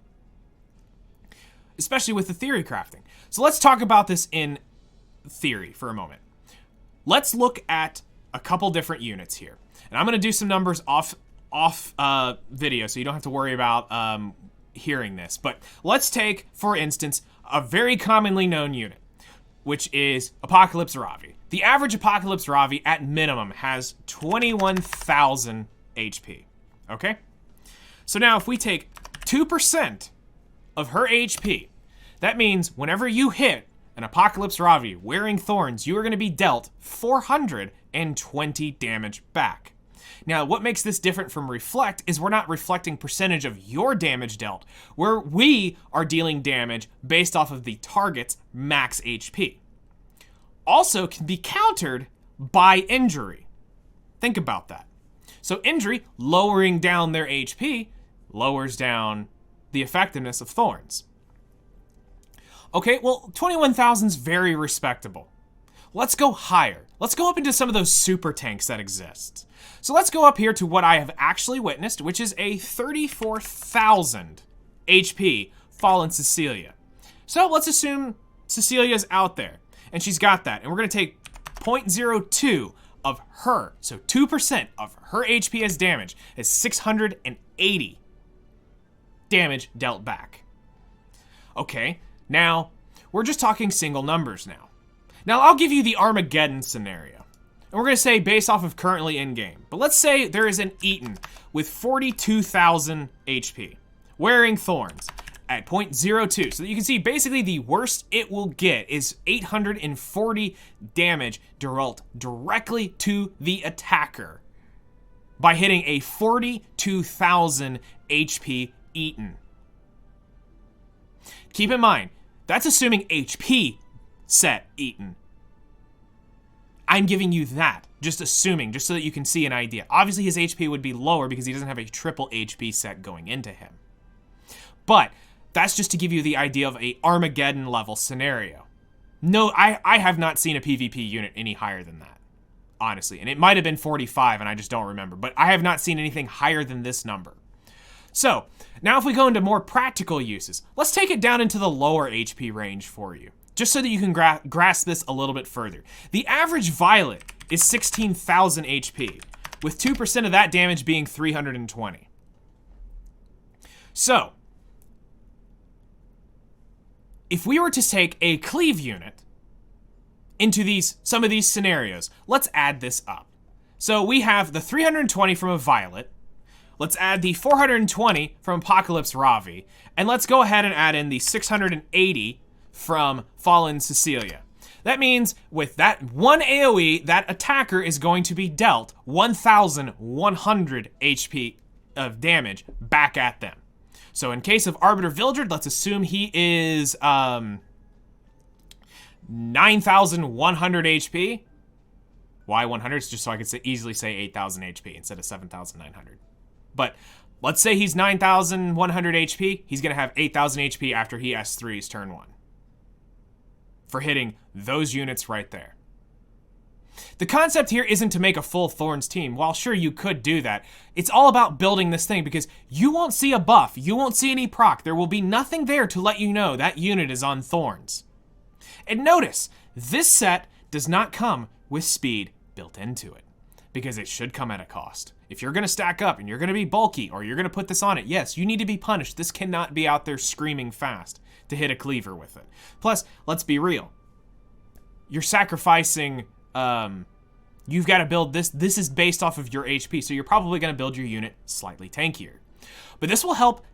Especially with the theory crafting. So let's talk about this in theory for a moment. Let's look at a couple different units here. And I'm going to do some numbers off video, so you don't have to worry about hearing this. But let's take, for instance, a very commonly known unit, which is Apocalypse Ravi. The average Apocalypse Ravi, at minimum, has 21,000 HP, okay? So now if we take 2% of her HP, that means whenever you hit an Apocalypse Ravi wearing Thorns, you are going to be dealt 420 damage back. Now, what makes this different from Reflect is we're not reflecting percentage of your damage dealt, where we are dealing damage based off of the target's max HP. Also can be countered by injury. Think about that. So injury, lowering down their HP, lowers down the effectiveness of Thorns. Okay, well, 21,000 is very respectable. Let's go higher. Let's go up into some of those super tanks that exist. So let's go up here to what I have actually witnessed, which is a 34,000 HP Fallen Cecilia. So let's assume Cecilia's out there, and she's got that. And we're going to take 0.02 of her, so 2% of her HP as damage, is 680 damage dealt back. Okay, now, we're just talking single numbers now. Now, I'll give you the Armageddon scenario. And we're going to say based off of currently in-game. But let's say there is an Eaton with 42,000 HP, wearing Thorns at 0.02. So that you can see basically the worst it will get is 840 damage dealt directly to the attacker by hitting a 42,000 HP Eaton. Keep in mind, that's assuming HP set Eaton. I'm giving you that, just assuming, just so that you can see an idea. Obviously, his HP would be lower because he doesn't have a triple HP set going into him. But that's just to give you the idea of a Armageddon level scenario. No, I have not seen a PvP unit any higher than that, honestly. And it might have been 45, and I just don't remember. But I have not seen anything higher than this number. So, now if we go into more practical uses, let's take it down into the lower HP range for you, just so that you can grasp this a little bit further. The average Violet is 16,000 HP, with 2% of that damage being 320. So, if we were to take a cleave unit into some of these scenarios, let's add this up. So we have the 320 from a Violet. Let's add the 420 from Apocalypse Ravi, and let's go ahead and add in the 680 from Fallen Cecilia. That means with that one AoE, that attacker is going to be dealt 1,100 HP of damage back at them. So in case of Arbiter Villager, let's assume he is 9,100 HP. Why 100? It's just so I could easily say 8,000 HP instead of 7,900. But let's say he's 9,100 HP. He's going to have 8,000 HP after he S3s turn 1. For hitting those units right there. The concept here isn't to make a full Thorns team. While sure you could do that, it's all about building this thing because you won't see a buff, you won't see any proc, there will be nothing there to let you know that unit is on Thorns. And notice, this set does not come with speed built into it because it should come at a cost. If you're gonna stack up and you're gonna be bulky or you're gonna put this on it, yes, you need to be punished. This cannot be out there screaming fast to hit a cleaver with it. Plus, let's be real. You're sacrificing, you've got to build this. This is based off of your HP, so you're probably going to build your unit slightly tankier. But this will help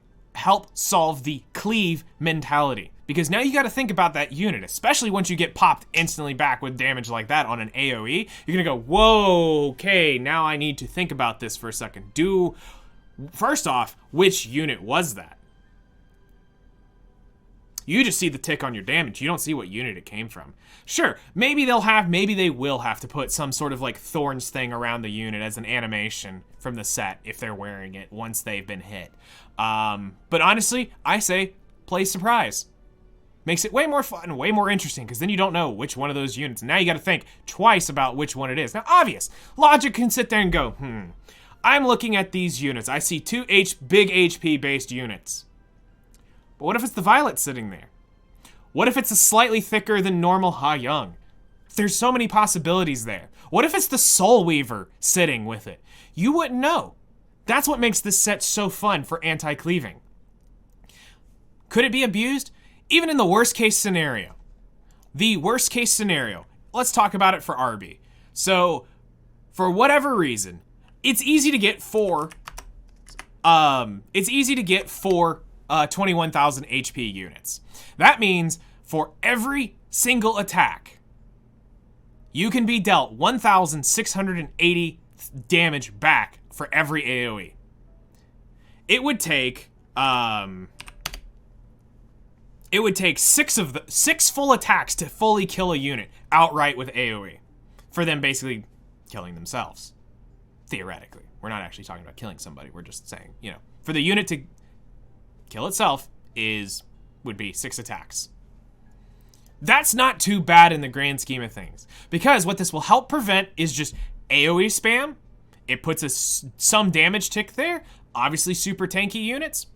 solve the cleave mentality, because now you got to think about that unit, especially once you get popped instantly back with damage like that on an AoE. You're going to go, whoa, okay, now I need to think about this for a second. First off, which unit was that? You just see the tick on your damage. You don't see what unit it came from. Sure, maybe they will have to put some sort of like Thorns thing around the unit as an animation from the set if they're wearing it once they've been hit. But honestly, I say play surprise. Makes it way more fun, way more interesting, because then you don't know which one of those units. Now you got to think twice about which one it is. Now, obvious, logic can sit there and go, I'm looking at these units. I see two big HP-based units. But what if it's the Violet sitting there? What if it's a slightly thicker than normal Ha Young? There's so many possibilities there. What if it's the Soul Weaver sitting with it? You wouldn't know. That's what makes this set so fun for anti-cleaving. Could it be abused? Even in the worst case scenario. The worst case scenario. Let's talk about it for RB. So, for whatever reason, it's easy to get four 21,000 HP units. That means for every single attack, you can be dealt 1,680 damage back for every AoE. It would take six full attacks to fully kill a unit outright with AoE, for them basically killing themselves. Theoretically, we're not actually talking about killing somebody. We're just saying, for the unit to kill itself would be 6 attacks. That's not too bad in the grand scheme of things, because what this will help prevent is just AoE spam. It puts some damage tick there. Obviously, super tanky units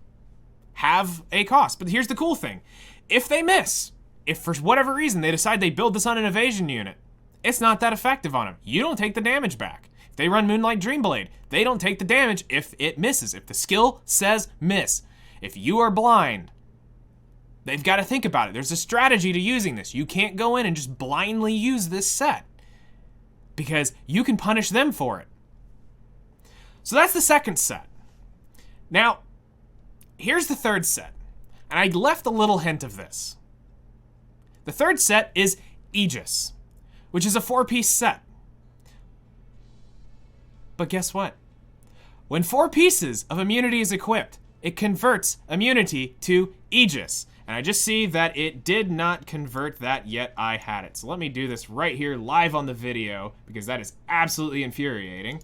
have a cost, but here's the cool thing. If they miss, if for whatever reason they decide they build this on an evasion unit, it's not that effective on them. You don't take the damage back. If they run Moonlight Dreamblade, they don't take the damage if it misses, if the skill says miss. If you are blind, they've got to think about it. There's a strategy to using this. You can't go in and just blindly use this set, because you can punish them for it. So that's the second set. Now, here's the third set, and I left a little hint of this. The third set is Aegis, which is a 4-piece set. But guess what? When 4 pieces of immunity is equipped, it converts immunity to Aegis. And I just see that it did not convert that yet I had it. So let me do this right here live on the video, because that is absolutely infuriating.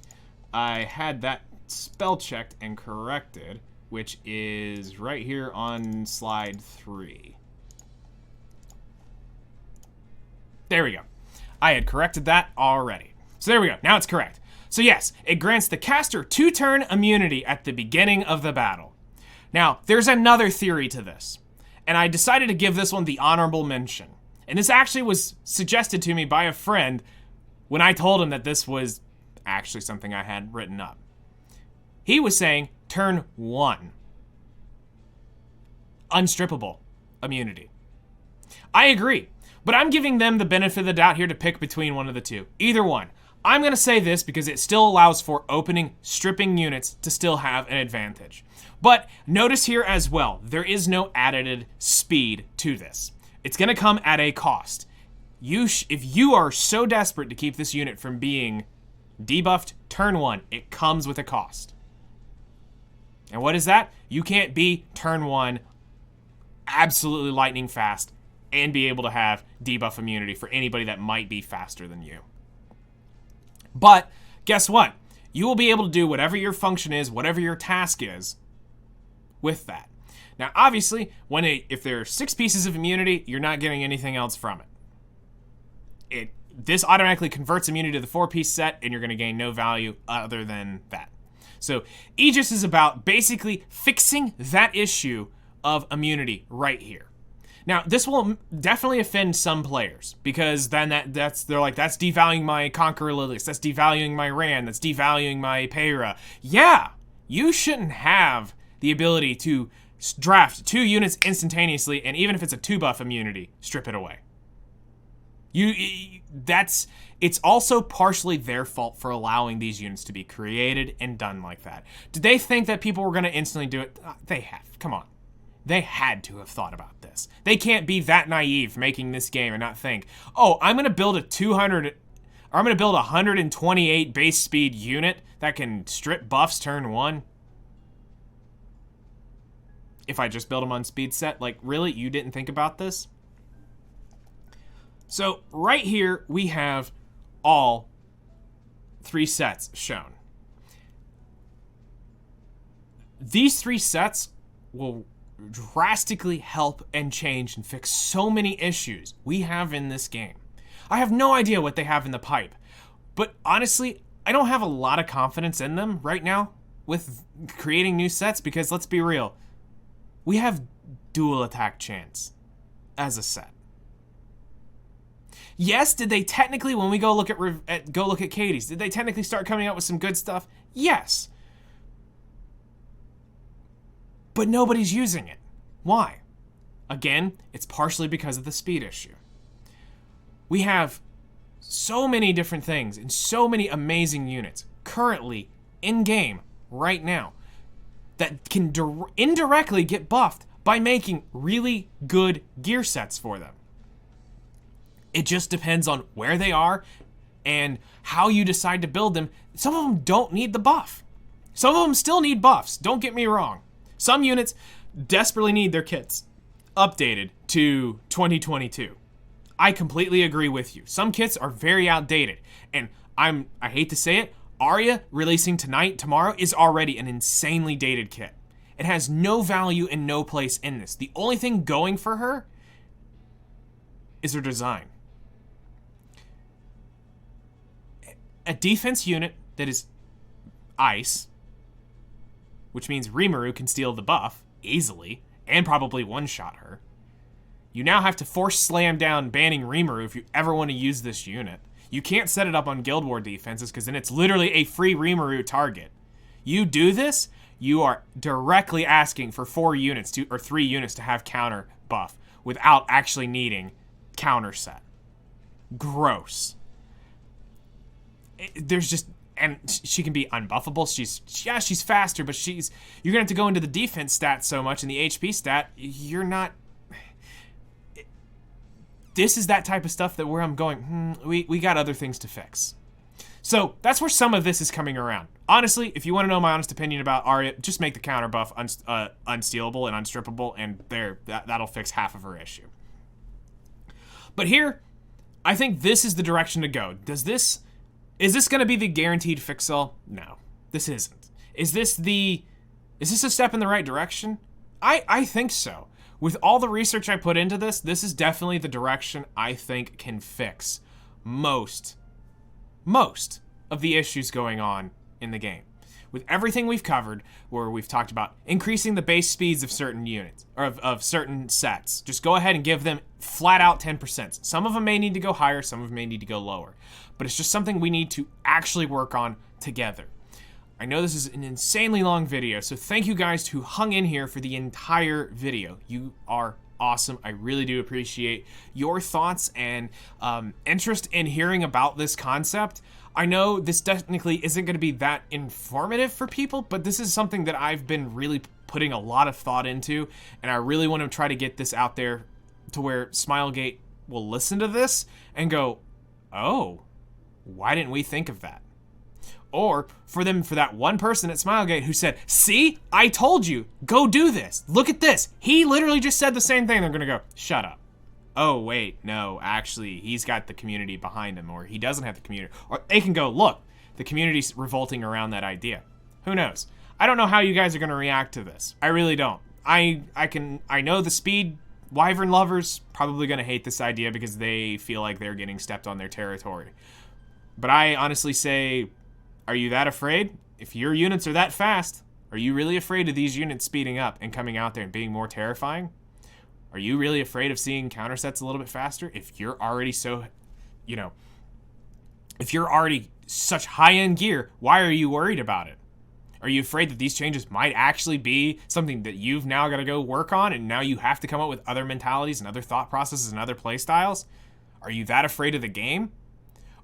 I had that spell checked and corrected, which is right here on slide 3. There we go. I had corrected that already. So there we go. Now it's correct. So yes, it grants the caster 2-turn immunity at the beginning of the battle. Now, there's another theory to this, and I decided to give this one the honorable mention. And this actually was suggested to me by a friend when I told him that this was actually something I had written up. He was saying turn 1. Unstrippable immunity. I agree, but I'm giving them the benefit of the doubt here to pick between one of the two. Either one. I'm going to say this because it still allows for opening, stripping units to still have an advantage. But notice here as well, there is no added speed to this. It's going to come at a cost. If you are so desperate to keep this unit from being debuffed turn 1, it comes with a cost. And what is that? You can't be turn 1 absolutely lightning fast and be able to have debuff immunity for anybody that might be faster than you. But guess what? You will be able to do whatever your function is, whatever your task is with that. Now, obviously, if there are 6 pieces of immunity, you're not getting anything else from it. this automatically converts immunity to the 4-piece set, and you're going to gain no value other than that. So Aegis is about basically fixing that issue of immunity right here. Now, this will definitely offend some players, because then they're like, that's devaluing my Conqueror Lilius, that's devaluing my Rand, that's devaluing my Peyra. Yeah, you shouldn't have the ability to draft 2 units instantaneously, and even if it's a 2-buff immunity, strip it away. It's also partially their fault for allowing these units to be created and done like that. Did they think that people were going to instantly do it? They have. Come on. They had to have thought about this. They can't be that naive making this game and not think, oh, I'm going to build a 128 base speed unit that can strip buffs turn 1. If I just build them on speed set, like, really? You didn't think about this? So right here, we have all 3 sets shown. These 3 sets will drastically help and change and fix so many issues we have in this game. I have no idea what they have in the pipe, but honestly, I don't have a lot of confidence in them right now with creating new sets, because let's be real, we have dual attack chance as a set. Yes, did they technically, when we go look at Caides, did they technically start coming out with some good stuff? Yes. But nobody's using it. Why? Again, it's partially because of the speed issue. We have so many different things and so many amazing units currently in-game right now that can indirectly get buffed by making really good gear sets for them. It just depends on where they are and how you decide to build them. Some of them don't need the buff. Some of them still need buffs, don't get me wrong. Some units desperately need their kits updated to 2022. I completely agree with you. Some kits are very outdated, and I hate to say it, Arya releasing tomorrow is already an insanely dated kit. It has no value and no place in this. The only thing going for her is her design. A defense unit that is ice, which means Rimuru can steal the buff easily and probably one-shot her. You now have to force slam down banning Rimuru if you ever want to use this unit. You can't set it up on Guild War defenses because then it's literally a free Rimuru target. You do this, you are directly asking for 3 units to have counter buff without actually needing counter set. Gross. There's just, and she can be unbuffable. She's faster, but you're gonna have to go into the defense stat so much and the HP stat. You're not. This is that type of stuff that where I'm going. We got other things to fix. So that's where some of this is coming around. Honestly, if you want to know my honest opinion about Arya, just make the counter buff unstealable and unstrippable, and that'll fix half of her issue. But here, I think this is the direction to go. Is this going to be the guaranteed fix-all? No, this isn't. Is this a step in the right direction? I think so. With all the research I put into this is definitely the direction I think can fix most of the issues going on in the game. With everything we've covered, where we've talked about increasing the base speeds of certain units, or of certain sets, just go ahead and give them flat out 10%. Some of them may need to go higher, some of them may need to go lower. But it's just something we need to actually work on together. I know this is an insanely long video, so thank you guys who hung in here for the entire video. You are awesome. I really do appreciate your thoughts and interest in hearing about this concept. I know this technically isn't going to be that informative for people, but this is something that I've been really putting a lot of thought into, and I really want to try to get this out there to where Smilegate will listen to this and go, oh, why didn't we think of that? Or for that one person at Smilegate who said, see, I told you, go do this. Look at this. He literally just said the same thing. They're going to go, shut up. Oh, wait, no, actually, he's got the community behind him, or he doesn't have the community. Or they can go, look, the community's revolting around that idea. Who knows? I don't know how you guys are going to react to this. I really don't. I know the speed Wyvern lovers probably going to hate this idea because they feel like they're getting stepped on their territory. But I honestly say, are you that afraid? If your units are that fast, are you really afraid of these units speeding up and coming out there and being more terrifying? Are you really afraid of seeing counter sets a little bit faster? If you're already so, if you're already such high-end gear, why are you worried about it? Are you afraid that these changes might actually be something that you've now got to go work on, and now you have to come up with other mentalities and other thought processes and other play styles? Are you that afraid of the game?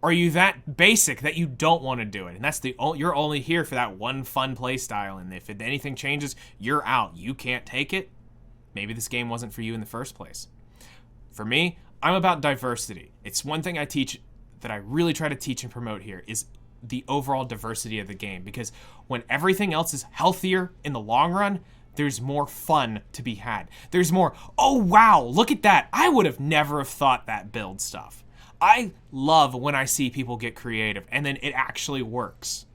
Or are you that basic that you don't want to do it? And that's you're only here for that one fun play style, and if anything changes, you're out. You can't take it. Maybe this game wasn't for you in the first place. For me, I'm about diversity. It's one thing I teach that I really try to teach and promote here is the overall diversity of the game, because when everything else is healthier in the long run, there's more fun to be had. There's more, oh wow, look at that. I would have never have thought that build stuff. I love when I see people get creative and then it actually works.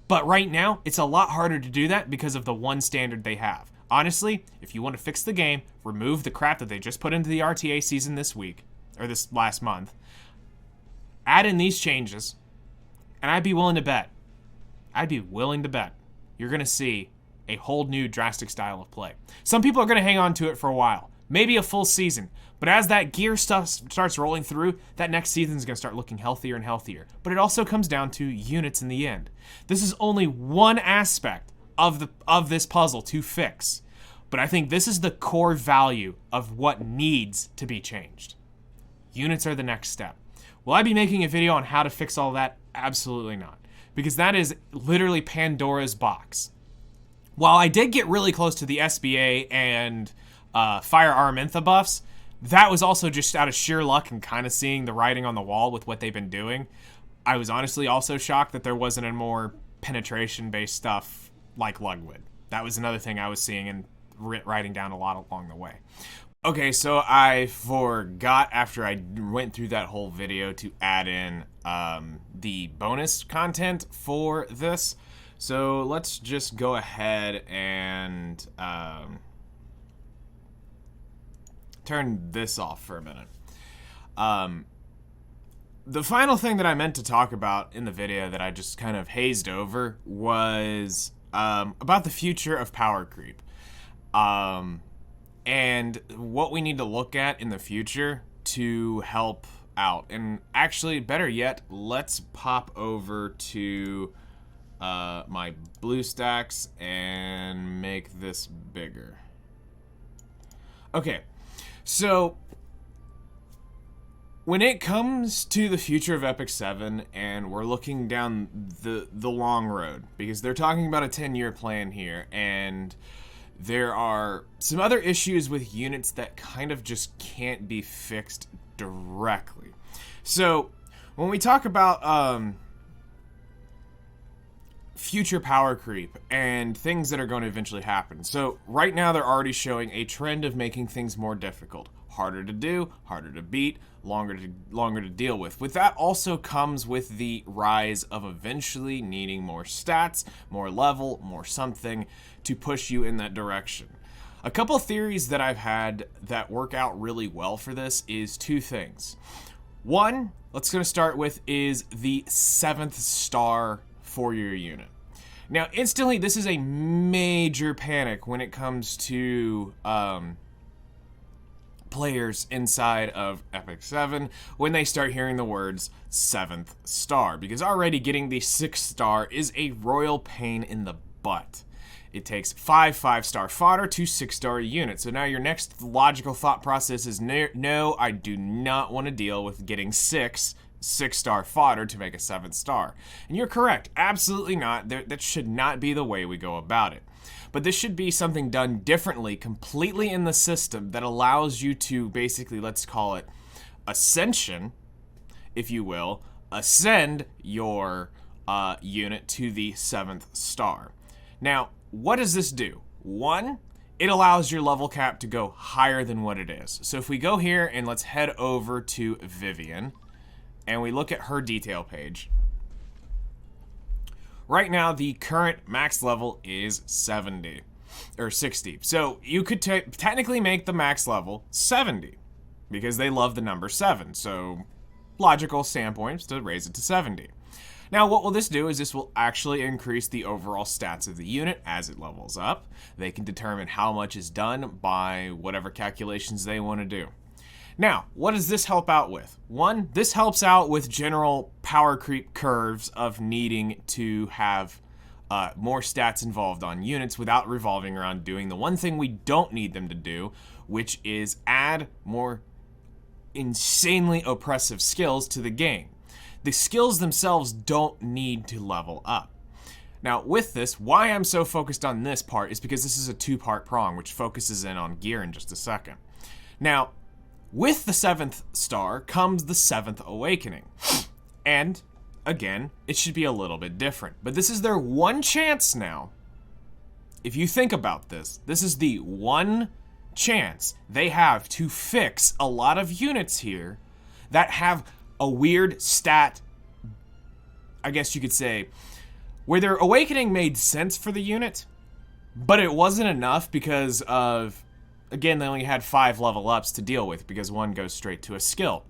But right now, it's a lot harder to do that because of the one standard they have. Honestly, if you want to fix the game, remove the crap that they just put into the RTA season this week, or this last month, add in these changes, and I'd be willing to bet, you're going to see a whole new drastic style of play. Some people are going to hang on to it for a while, maybe a full season, but as that gear stuff starts rolling through, that next season is going to start looking healthier and healthier. But it also comes down to units in the end. This is only one aspect of this puzzle to fix, but I think this is the core value of what needs to be changed. Units are the next step. Will I be making a video on how to fix all that? Absolutely not, because that is literally Pandora's box. While I did get really close to the SBA and Fire Araminta buffs, that was also just out of sheer luck and kind of seeing the writing on the wall with what they've been doing. I was honestly also shocked that there wasn't a more penetration-based stuff like Lugwood. That was another thing I was seeing and writing down a lot along the way. Okay, so I forgot after I went through that whole video to add in the bonus content for this. So let's just go ahead and turn this off for a minute. The final thing that I meant to talk about in the video that I just kind of hazed over was about the future of power creep. And what we need to look at in the future to help out. And actually, better yet, let's pop over to my BlueStacks and make this bigger. Okay, so when it comes to the future of Epic 7 and we're looking down the long road, because they're talking about a 10-year plan here, and there are some other issues with units that kind of just can't be fixed directly. So when we talk about future power creep and things that are going to eventually happen. So right now they're already showing a trend of making things more difficult. Harder to do, harder to beat, longer to deal with. With that also comes with the rise of eventually needing more stats, more level, more something to push you in that direction. A couple theories that I've had that work out really well for this is two things. One, let's gonna start with, is the 7th star for your unit. Now, instantly, this is a major panic when it comes to players inside of Epic 7 when they start hearing the words 7th star, because already getting the 6th star is a royal pain in the butt. It takes 5-5-star fodder to 6-star units. So now your next logical thought process is, no, I do not want to deal with getting 6-star fodder to make a 7th star. And you're correct, absolutely not. That should not be the way we go about it. But this should be something done differently, completely in the system, that allows you to basically, let's call it ascension, if you will, ascend your unit to the 7th star. Now, what does this do? One, it allows your level cap to go higher than what it is. So if we go here and let's head over to Vivian, and we look at her detail page. Right now, the current max level is 70. or 60. So you could technically make the max level 70 because they love the number 7. So logical standpoint is to raise it to 70. Now, what will this do is this will actually increase the overall stats of the unit as it levels up. They can determine how much is done by whatever calculations they want to do. Now, what does this help out with? One, this helps out with general power creep curves of needing to have more stats involved on units without revolving around doing the one thing we don't need them to do, which is add more insanely oppressive skills to the game. The skills themselves don't need to level up. Now, with this, why I'm so focused on this part is because this is a 2-part prong, which focuses in on gear in just a second. Now, with the 7th star comes the 7th awakening. And, again, it should be a little bit different. But this is their one chance now. If you think about this, this is the one chance they have to fix a lot of units here that have a weird stat, I guess you could say, where their awakening made sense for the unit, but it wasn't enough because of, again, they only had 5 level ups to deal with because one goes straight to a skill.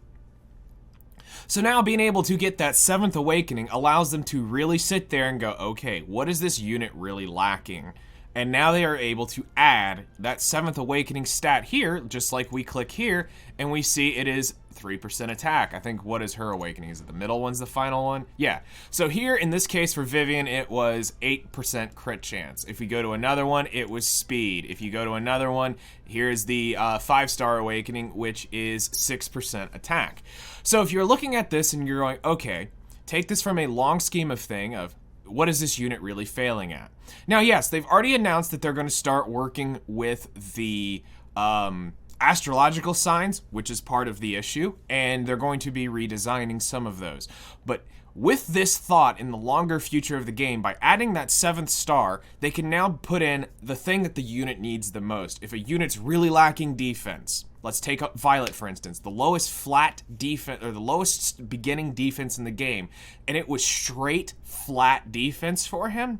So now being able to get that 7th awakening allows them to really sit there and go, okay, what is this unit really lacking? And now they are able to add that 7th awakening stat here, just like we click here, and we see it is 3% attack. I think, what is her awakening? Is it the middle one's the final one? Yeah. So here, in this case for Vivian, it was 8% crit chance. If we go to another one, it was speed. If you go to another one, here's the 5-star awakening, which is 6% attack. So if you're looking at this and you're going, okay, take this from a long scheme of thing of, what is this unit really failing at? Now, yes, they've already announced that they're going to start working with the astrological signs, which is part of the issue, and they're going to be redesigning some of those. But with this thought in the longer future of the game, by adding that 7th star, they can now put in the thing that the unit needs the most. If a unit's really lacking defense, let's take up Violet, for instance, the lowest flat defense, or the lowest beginning defense in the game, and it was straight flat defense for him.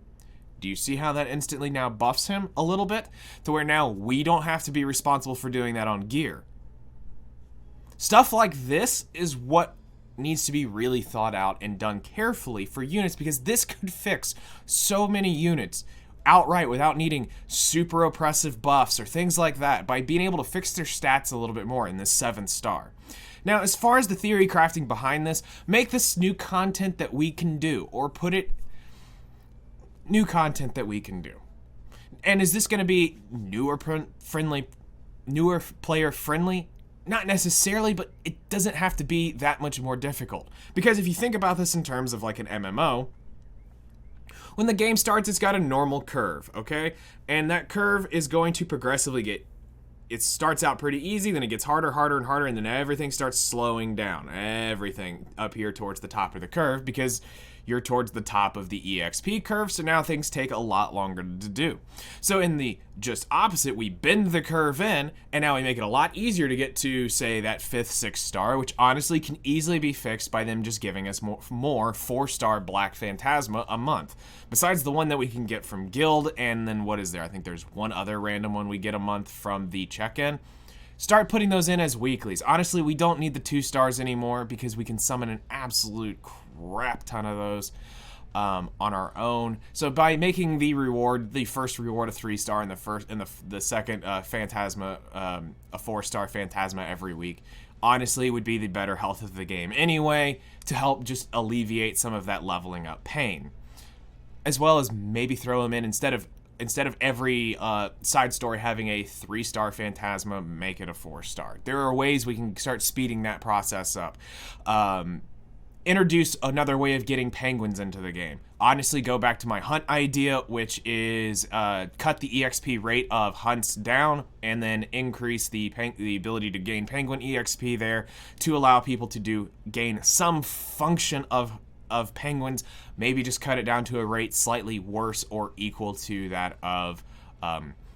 Do you see how that instantly now buffs him a little bit? To where now we don't have to be responsible for doing that on gear. Stuff like this is what needs to be really thought out and done carefully for units, because this could fix so many units outright without needing super oppressive buffs or things like that, by being able to fix their stats a little bit more in this 7th star. Now, as far as the theory crafting behind this, make this new content that we can do, or put it new content that we can do. And is this going to be newer player friendly? Not necessarily, but it doesn't have to be that much more difficult. Because if you think about this in terms of like an MMO, when the game starts, it's got a normal curve, okay? And that curve is going to progressively it starts out pretty easy, then it gets harder, harder, and harder, and then everything starts slowing down. Everything up here towards the top of the curve, because you're towards the top of the EXP curve, so now things take a lot longer to do. So in the just opposite, we bend the curve in, and now we make it a lot easier to get to, say, that 5th, 6th star, which honestly can easily be fixed by them just giving us more 4-star Black Phantasma a month. Besides the one that we can get from Guild, and then what is there? I think there's one other random one we get a month from the check-in. Start putting those in as weeklies. Honestly, we don't need the 2 stars anymore because we can summon an absolute crap ton of those on our own. So by making the first reward a 3-star, and the second Phantasma a 4-star Phantasma every week, honestly would be the better health of the game anyway, to help just alleviate some of that leveling up pain. As well as maybe throw them in instead of every side story having a 3-star Phantasma, make it a 4-star. There are ways we can start speeding that process up. Introduce another way of getting penguins into the game. Honestly, go back to my hunt idea, which is cut the EXP rate of hunts down, and then increase the ability to gain penguin EXP there, to allow people to gain some function of penguins. Maybe just cut it down to a rate slightly worse or equal to that of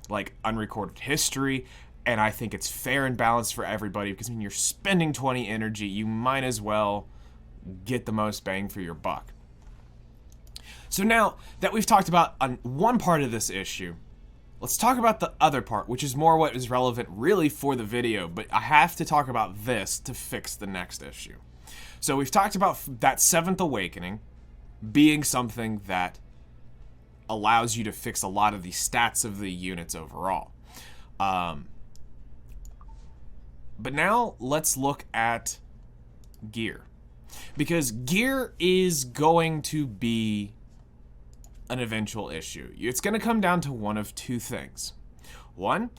like unrecorded history. And I think it's fair and balanced for everybody, because when you're spending 20 energy, you might as well get the most bang for your buck. So now that we've talked about one part of this issue, let's talk about the other part, which is more what is relevant really for the video, but I have to talk about this to fix the next issue. So we've talked about that 7th Awakening being something that allows you to fix a lot of the stats of the units overall. But now let's look at gear. Because gear is going to be an eventual issue. It's going to come down to one of two things. One,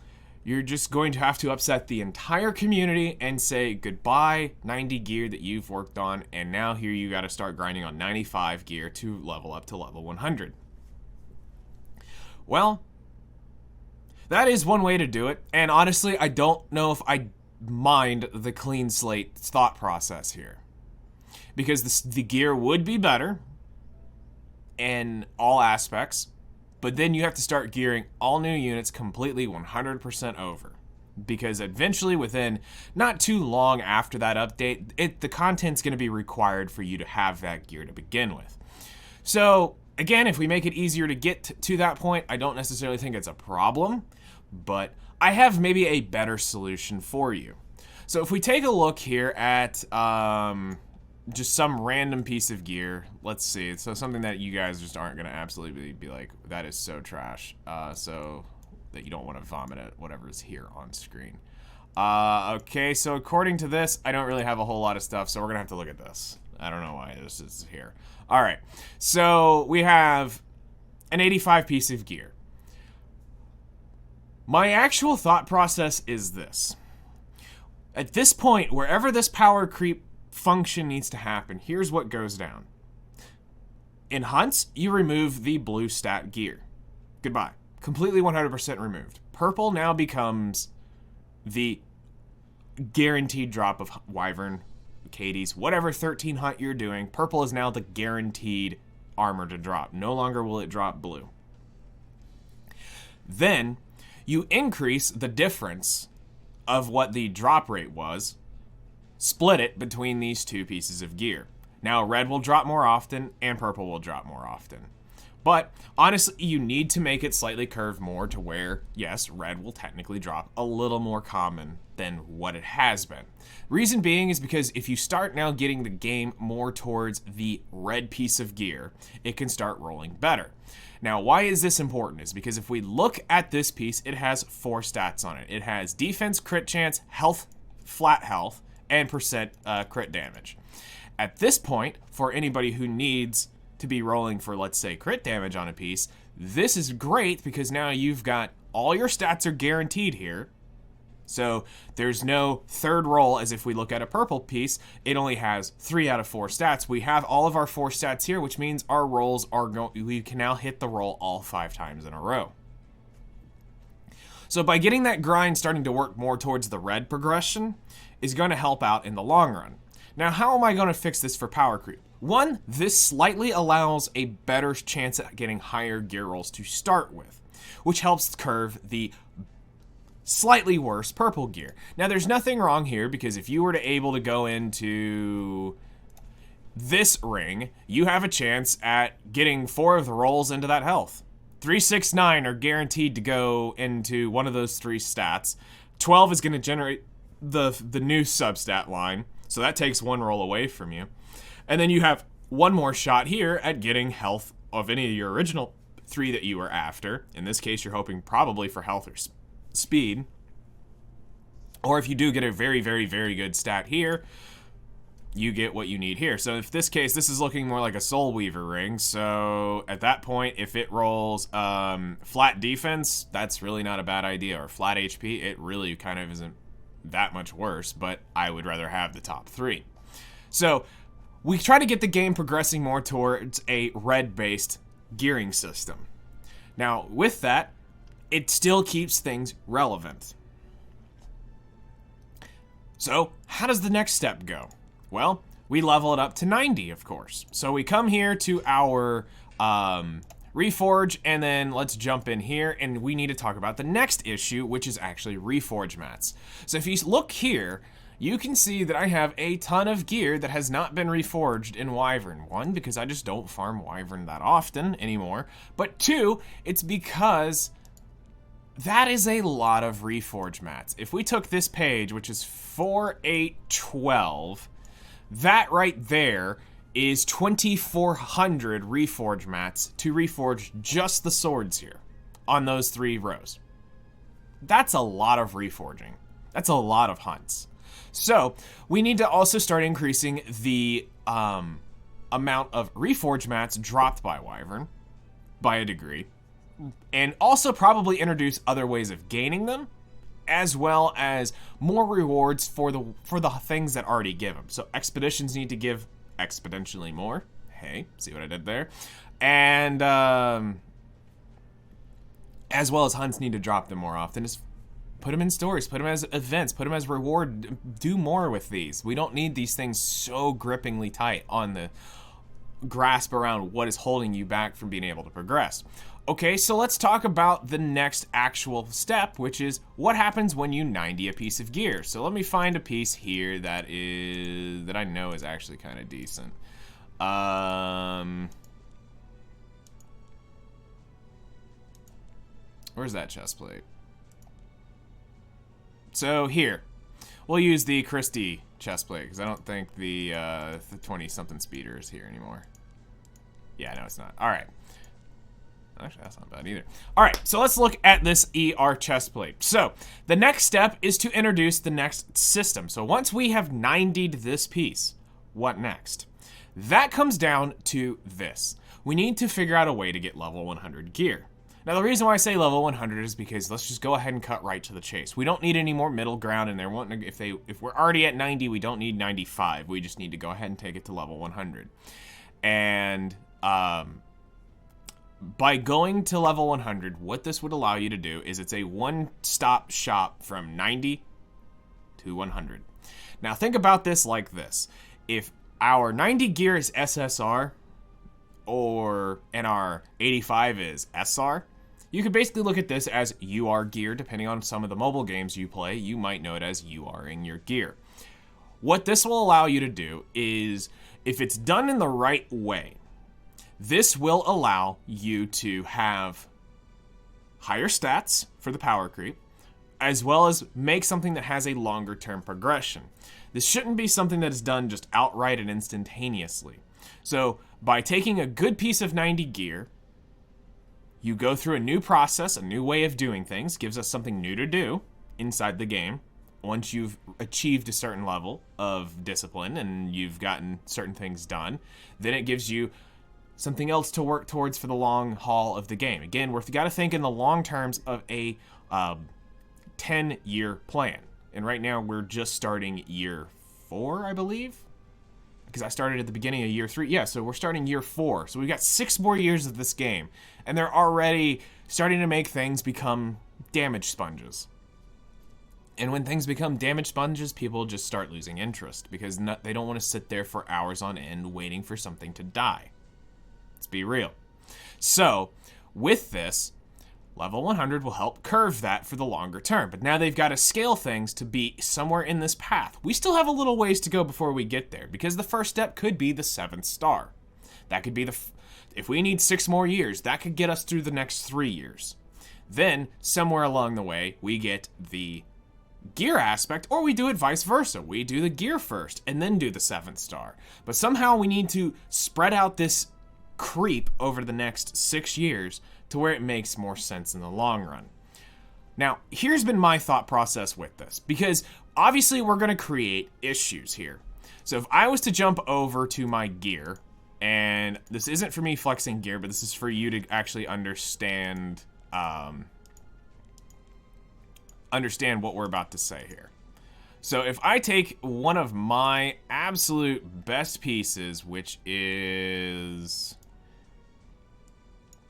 you're just going to have to upset the entire community and say goodbye 90 gear that you've worked on, and now here you got to start grinding on 95 gear to level up to level 100. Well, that is one way to do it, and honestly, I don't know if I mind the clean slate thought process here. Because the gear would be better in all aspects, but then you have to start gearing all new units completely 100% over. Because eventually, within not too long after that update, the content's going to be required for you to have that gear to begin with. So, again, if we make it easier to get to that point, I don't necessarily think it's a problem, but I have maybe a better solution for you. So if we take a look here at just some random piece of gear, let's see, so something that you guys just aren't going to absolutely be like, that is so trash, so that you don't want to vomit at whatever is here on screen. Okay, so according to this, I don't really have a whole lot of stuff, so we're going to have to look at this. I don't know why this is here. All right, so we have an 85 piece of gear. My actual thought process is this. At this point, wherever this power creep function needs to happen, here's what goes down. In hunts, you remove the blue stat gear. Goodbye. Completely 100% removed. Purple now becomes the guaranteed drop of Wyvern, Caides, whatever 13 hunt you're doing. Purple is now the guaranteed armor to drop. No longer will it drop blue. Then you increase the difference of what the drop rate was, split it between these two pieces of gear. Now red will drop more often and purple will drop more often. But honestly, you need to make it slightly curved more to where, yes, red will technically drop a little more common than what it has been. Reason being is because if you start now getting the game more towards the red piece of gear, it can start rolling better. Now, why is this important? Is because if we look at this piece, it has 4 stats on it. It has defense, crit chance, health, flat health, and percent crit damage. At this point, for anybody who needs to be rolling for, let's say, crit damage on a piece, this is great because now you've got all your stats are guaranteed here. So there's no third roll, as if we look at a purple piece, it only has 3 out of 4 stats. We have all of our 4 stats here, which means our rolls are we can now hit the roll all 5 times in a row. So by getting that grind starting to work more towards the red progression is going to help out in the long run. Now, how am I going to fix this for power creep? One, this slightly allows a better chance at getting higher gear rolls to start with, which helps curve the slightly worse purple gear. Now, there's nothing wrong here because if you were to able to go into this ring, you have a chance at getting 4 of the rolls into that health. 3, 6, 9 are guaranteed to go into one of those 3 stats. 12 is going to generate the new substat line, so that takes 1 roll away from you. And then you have 1 more shot here at getting health of any of your original 3 that you were after. In this case, you're hoping probably for health or speed. Or if you do get a very, very, very good stat here, you get what you need here. So in this case, this is looking more like a Soul Weaver ring. So at that point, if it rolls flat defense, that's really not a bad idea. Or flat HP, it really kind of isn't that much worse, but I would rather have the top 3. So we try to get the game progressing more towards a red-based gearing system. Now, with that, it still keeps things relevant. So, how does the next step go? Well, we level it up to 90, of course. So we come here to our Reforge, and then let's jump in here, and we need to talk about the next issue, which is actually Reforge mats. So if you look here, you can see that I have a ton of gear that has not been reforged in Wyvern. 1, because I just don't farm Wyvern that often anymore, but 2, it's because that is a lot of reforge mats. If we took this page, which is 4, 8, 12, that right there is 2,400 reforge mats to reforge just the swords here on those 3 rows. That's a lot of reforging. That's a lot of hunts. So we need to also start increasing the amount of reforge mats dropped by Wyvern by a degree, and also probably introduce other ways of gaining them, as well as more rewards for the things that already give them. So expeditions need to give exponentially more. Hey, see what I did there? And as well as hunts need to drop them more often. Just put them in stories, put them as events, put them as reward. Do more with these. We don't need these things so grippingly tight on the grasp around what is holding you back from being able to progress. Okay, so let's talk about the next actual step, which is what happens when you 90 a piece of gear. So let me find a piece here that I know is actually kind of decent. Where's that chest plate? So here, we'll use the Christie chest plate because I don't think the 20-something speeder is here anymore. Yeah, no, it's not. All right. Actually, that's not bad either. All right, so let's look at this ER chest plate. So the next step is to introduce the next system. So once we have 90'd this piece, what next? That comes down to this. We need to figure out a way to get level 100 gear. Now, the reason why I say level 100 is because let's just go ahead and cut right to the chase. We don't need any more middle ground in there. If we're already at 90, we don't need 95. We just need to go ahead and take it to level 100. And by going to level 100, what this would allow you to do is it's a one-stop shop from 90 to 100. Now, think about this like this. If our 90 gear is SSR, and our 85 is SR, you could basically look at this as UR gear. Depending on some of the mobile games you play, you might know it as URing your gear. What this will allow you to do is, if it's done in the right way, this will allow you to have higher stats for the power creep, as well as make something that has a longer term progression. This shouldn't be something that is done just outright and instantaneously. So by taking a good piece of 90 gear, you go through a new process, a new way of doing things, gives us something new to do inside the game. Once you've achieved a certain level of discipline and you've gotten certain things done, then it gives you something else to work towards for the long haul of the game. Again, we've got to think in the long terms of a 10-year plan. And right now we're just starting year 4, I believe. Because I started at the beginning of year 3. Yeah, so we're starting year 4. So we've got 6 more years of this game. And they're already starting to make things become damage sponges. And when things become damage sponges, people just start losing interest. Because they don't want to sit there for hours on end waiting for something to die. Let's be real. So, with this, level 100 will help curve that for the longer term. But now they've got to scale things to be somewhere in this path. We still have a little ways to go before we get there, because the first step could be the 7th star. That could be if we need 6 more years, that could get us through the next 3 years. Then, somewhere along the way, we get the gear aspect, or we do it vice versa. We do the gear first, and then do the 7th star. But somehow we need to spread out this creep over the next 6 years to where it makes more sense in the long run. Now, here's been my thought process with this, because obviously we're going to create issues here. So if I was to jump over to my gear, and this isn't for me flexing gear, but this is for you to actually understand what we're about to say here. So if I take one of my absolute best pieces, which is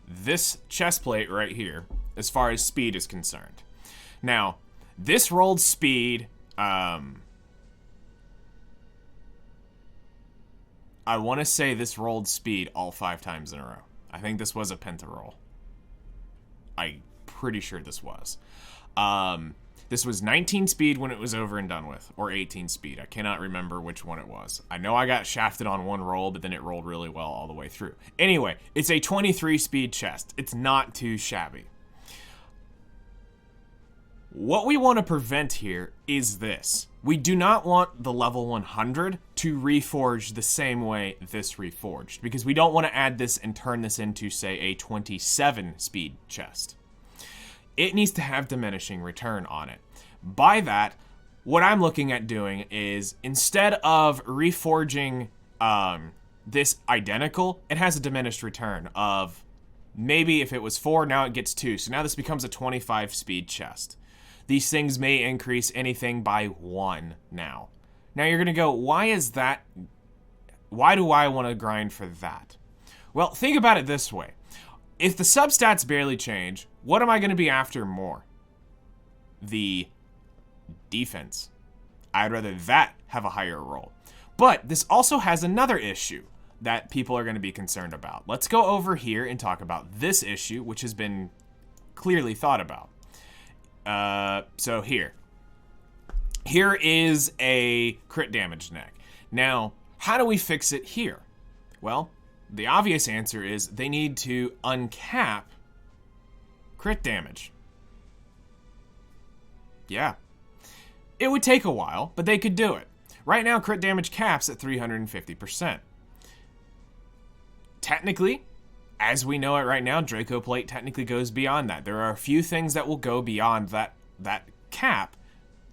this chest plate right here, as far as speed is concerned. Now, this rolled speed, I want to say this rolled speed all 5 times in a row. I think this was a penta roll. I'm pretty sure this was. This was 19 speed when it was over and done with, or 18 speed. I cannot remember which one it was. I know I got shafted on one roll, but then it rolled really well all the way through. Anyway, it's a 23 speed chest. It's not too shabby. What we want to prevent here is this. We do not want the level 100 to reforge the same way this reforged, because we don't want to add this and turn this into, say, a 27 speed chest. It needs to have diminishing return on it. By that, what I'm looking at doing is, instead of reforging this identical, it has a diminished return of, maybe if it was 4, now it gets 2. So now this becomes a 25 speed chest. These things may increase anything by 1 now. Now you're going to go, why is that? Why do I want to grind for that? Well, think about it this way. If the substats barely change, what am I going to be after more? The defense. I'd rather that have a higher roll. But this also has another issue that people are going to be concerned about. Let's go over here and talk about this issue, which has been clearly thought about. So here is a crit damage neck. Now, how do we fix it here? Well, the obvious answer is they need to uncap crit damage. Yeah. It would take a while, but they could do it. Right now, crit damage caps at 350%. Technically, as we know it right now, Draco Plate technically goes beyond that. There are a few things that will go beyond that cap.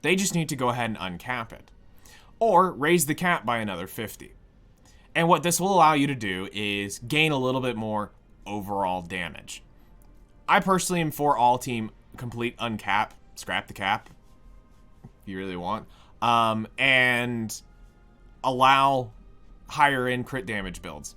They just need to go ahead and uncap it. Or raise the cap by another 50. And what this will allow you to do is gain a little bit more overall damage. I personally am for all team complete uncap, scrap the cap, if you really want, and allow higher end crit damage builds.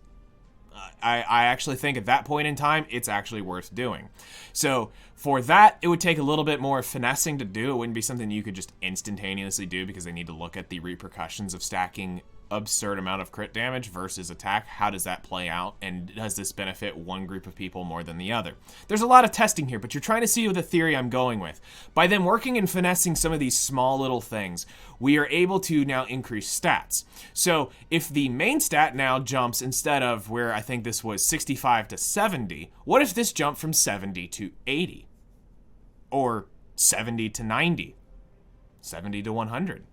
I actually think at that point in time, it's actually worth doing. So for that, it would take a little bit more finessing to do. It wouldn't be something you could just instantaneously do because they need to look at the repercussions of stacking absurd amount of crit damage versus attack. How does that play out? And does this benefit one group of people more than the other? There's a lot of testing here, but you're trying to see the theory I'm going with. By them working and finessing some of these small little things, we are able to now increase stats. So if the main stat now jumps, instead of where I think this was 65 to 70, what if this jumped from 70 to 80? Or 70 to 90? 70 to 100?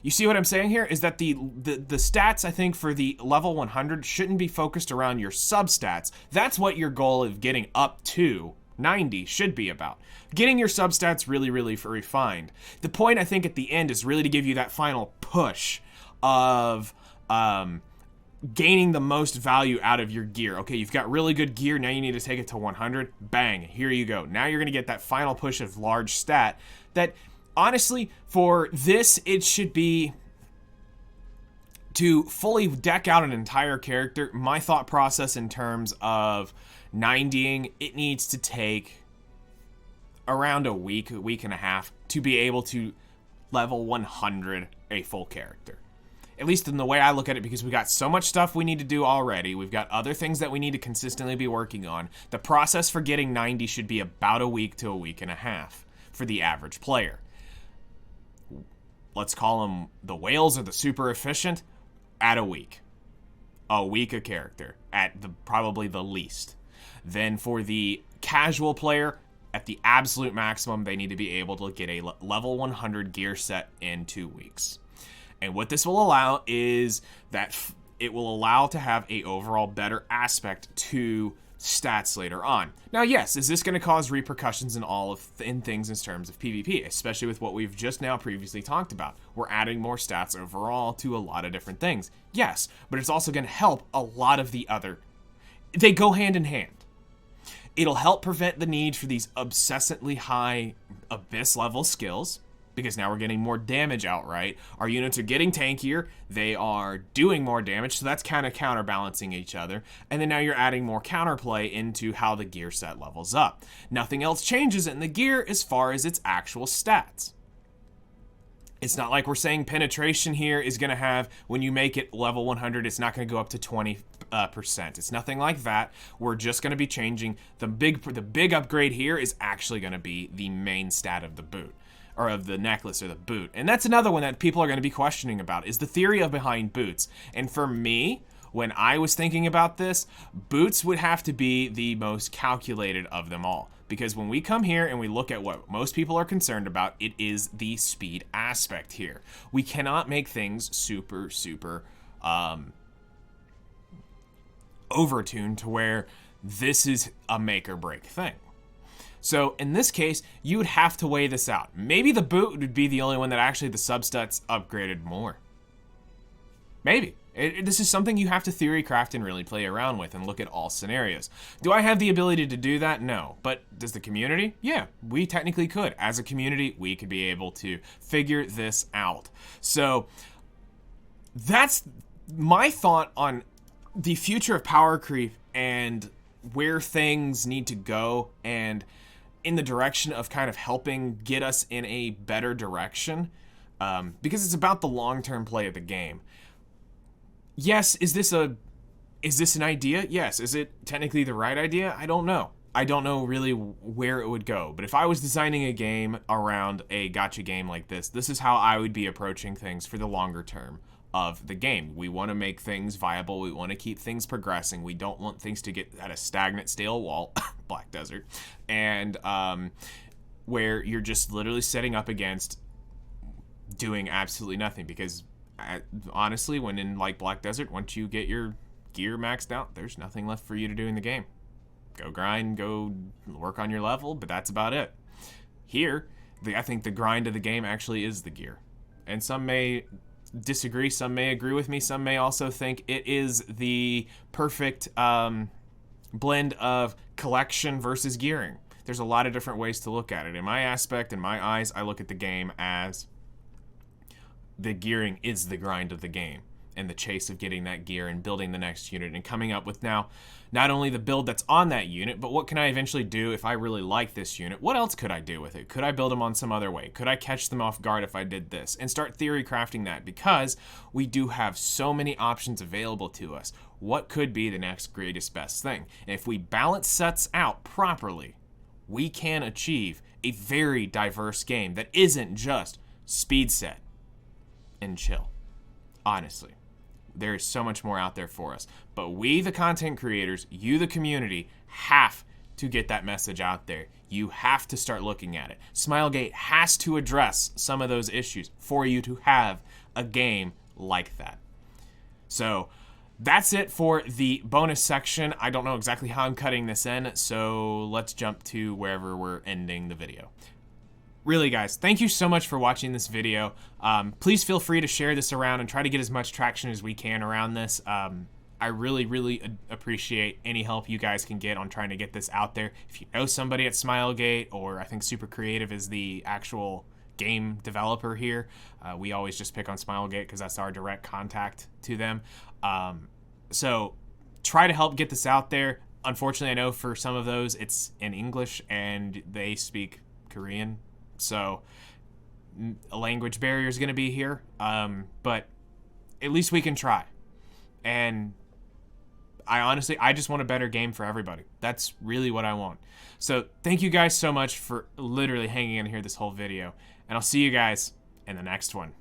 You see what I'm saying here? Is that the stats, I think, for the level 100 shouldn't be focused around your substats. That's what your goal of getting up to 90 should be about. Getting your substats really, really refined. The point, I think, at the end is really to give you that final push of gaining the most value out of your gear. Okay, you've got really good gear. Now you need to take it to 100. Bang, here you go. Now you're going to get that final push of large stat that... Honestly, for this, it should be to fully deck out an entire character. My thought process in terms of 90ing, it needs to take around a week and a half to be able to level 100 a full character. At least in the way I look at it, because we got so much stuff we need to do already. We've got other things that we need to consistently be working on. The process for getting 90 should be about a week to a week and a half for the average player. Let's call them the whales or the super efficient, at a week. A week a character, at probably the least. Then for the casual player, at the absolute maximum, they need to be able to get a level 100 gear set in 2 weeks. And what this will allow is that it will allow to have a overall better aspect to stats later on. Now, yes, is this going to cause repercussions in things in terms of PvP, especially with what we've just now previously talked about? We're adding more stats overall to a lot of different things. Yes, but it's also going to help a lot of the other... They go hand in hand. It'll help prevent the need for these obsessively high Abyss level skills, because now we're getting more damage outright. Our units are getting tankier. They are doing more damage, so that's kind of counterbalancing each other. And then now you're adding more counterplay into how the gear set levels up. Nothing else changes in the gear as far as its actual stats. It's not like we're saying penetration here is going to have, when you make it level 100, it's not going to go up to 20%. It's nothing like that. We're just going to be changing. The big upgrade here is actually going to be the main stat of the boot, or of the necklace or the boot. And that's another one that people are going to be questioning about, is the theory of behind boots. And for me, when I was thinking about this, boots would have to be the most calculated of them all. Because when we come here and we look at what most people are concerned about, it is the speed aspect here. We cannot make things super, super overtuned to where this is a make or break thing. So in this case, you would have to weigh this out. Maybe the boot would be the only one that actually the substats upgraded more. Maybe. This is something you have to theory craft and really play around with and look at all scenarios. Do I have the ability to do that? No. But does the community? Yeah, we technically could. As a community, we could be able to figure this out. So that's my thought on the future of power creep and where things need to go, and in the direction of kind of helping get us in a better direction, because it's about the long-term play of the game. Yes, is this an idea? Yes. Is it technically the right idea? I don't know. I don't know really where it would go. But if I was designing a game around a gacha game like this is how I would be approaching things for the longer term of the game. We want to make things viable. We want to keep things progressing. We don't want things to get at a stagnant, stale wall, Black Desert, and where you're just literally setting up against doing absolutely nothing. Because honestly, when in like Black Desert, once you get your gear maxed out, there's nothing left for you to do in the game. Go grind, go work on your level, but that's about it. Here, I think the grind of the game actually is the gear. And some may disagree, some may agree with me, some may also think it is the perfect blend of collection versus gearing. There's a lot of different ways to look at it. In my aspect, in my eyes, I look at the game as the gearing is the grind of the game and the chase of getting that gear and building the next unit and coming up with now not only the build that's on that unit, but what can I eventually do if I really like this unit? What else could I do with it? Could I build them on some other way? Could I catch them off guard if I did this? And start theory crafting that, because we do have so many options available to us. What could be the next greatest best thing? And if we balance sets out properly, we can achieve a very diverse game that isn't just speed set and chill. Honestly, there is so much more out there for us. But we, the content creators, you, the community, have to get that message out there. You have to start looking at it. Smilegate has to address some of those issues for you to have a game like that. So that's it for the bonus section. I don't know exactly how I'm cutting this in, so let's jump to wherever we're ending the video. Really, guys, thank you so much for watching this video. Please feel free to share this around and try to get as much traction as we can around this. I really, really appreciate any help you guys can get on trying to get this out there. If you know somebody at Smilegate, or I think Super Creative is the actual game developer here, we always just pick on Smilegate because that's our direct contact to them. So try to help get this out there. Unfortunately, I know for some of those it's in English and they speak Korean. So a language barrier is going to be here, but at least we can try. And I just want a better game for everybody. That's really what I want. So thank you guys so much for literally hanging in here this whole video, and I'll see you guys in the next one.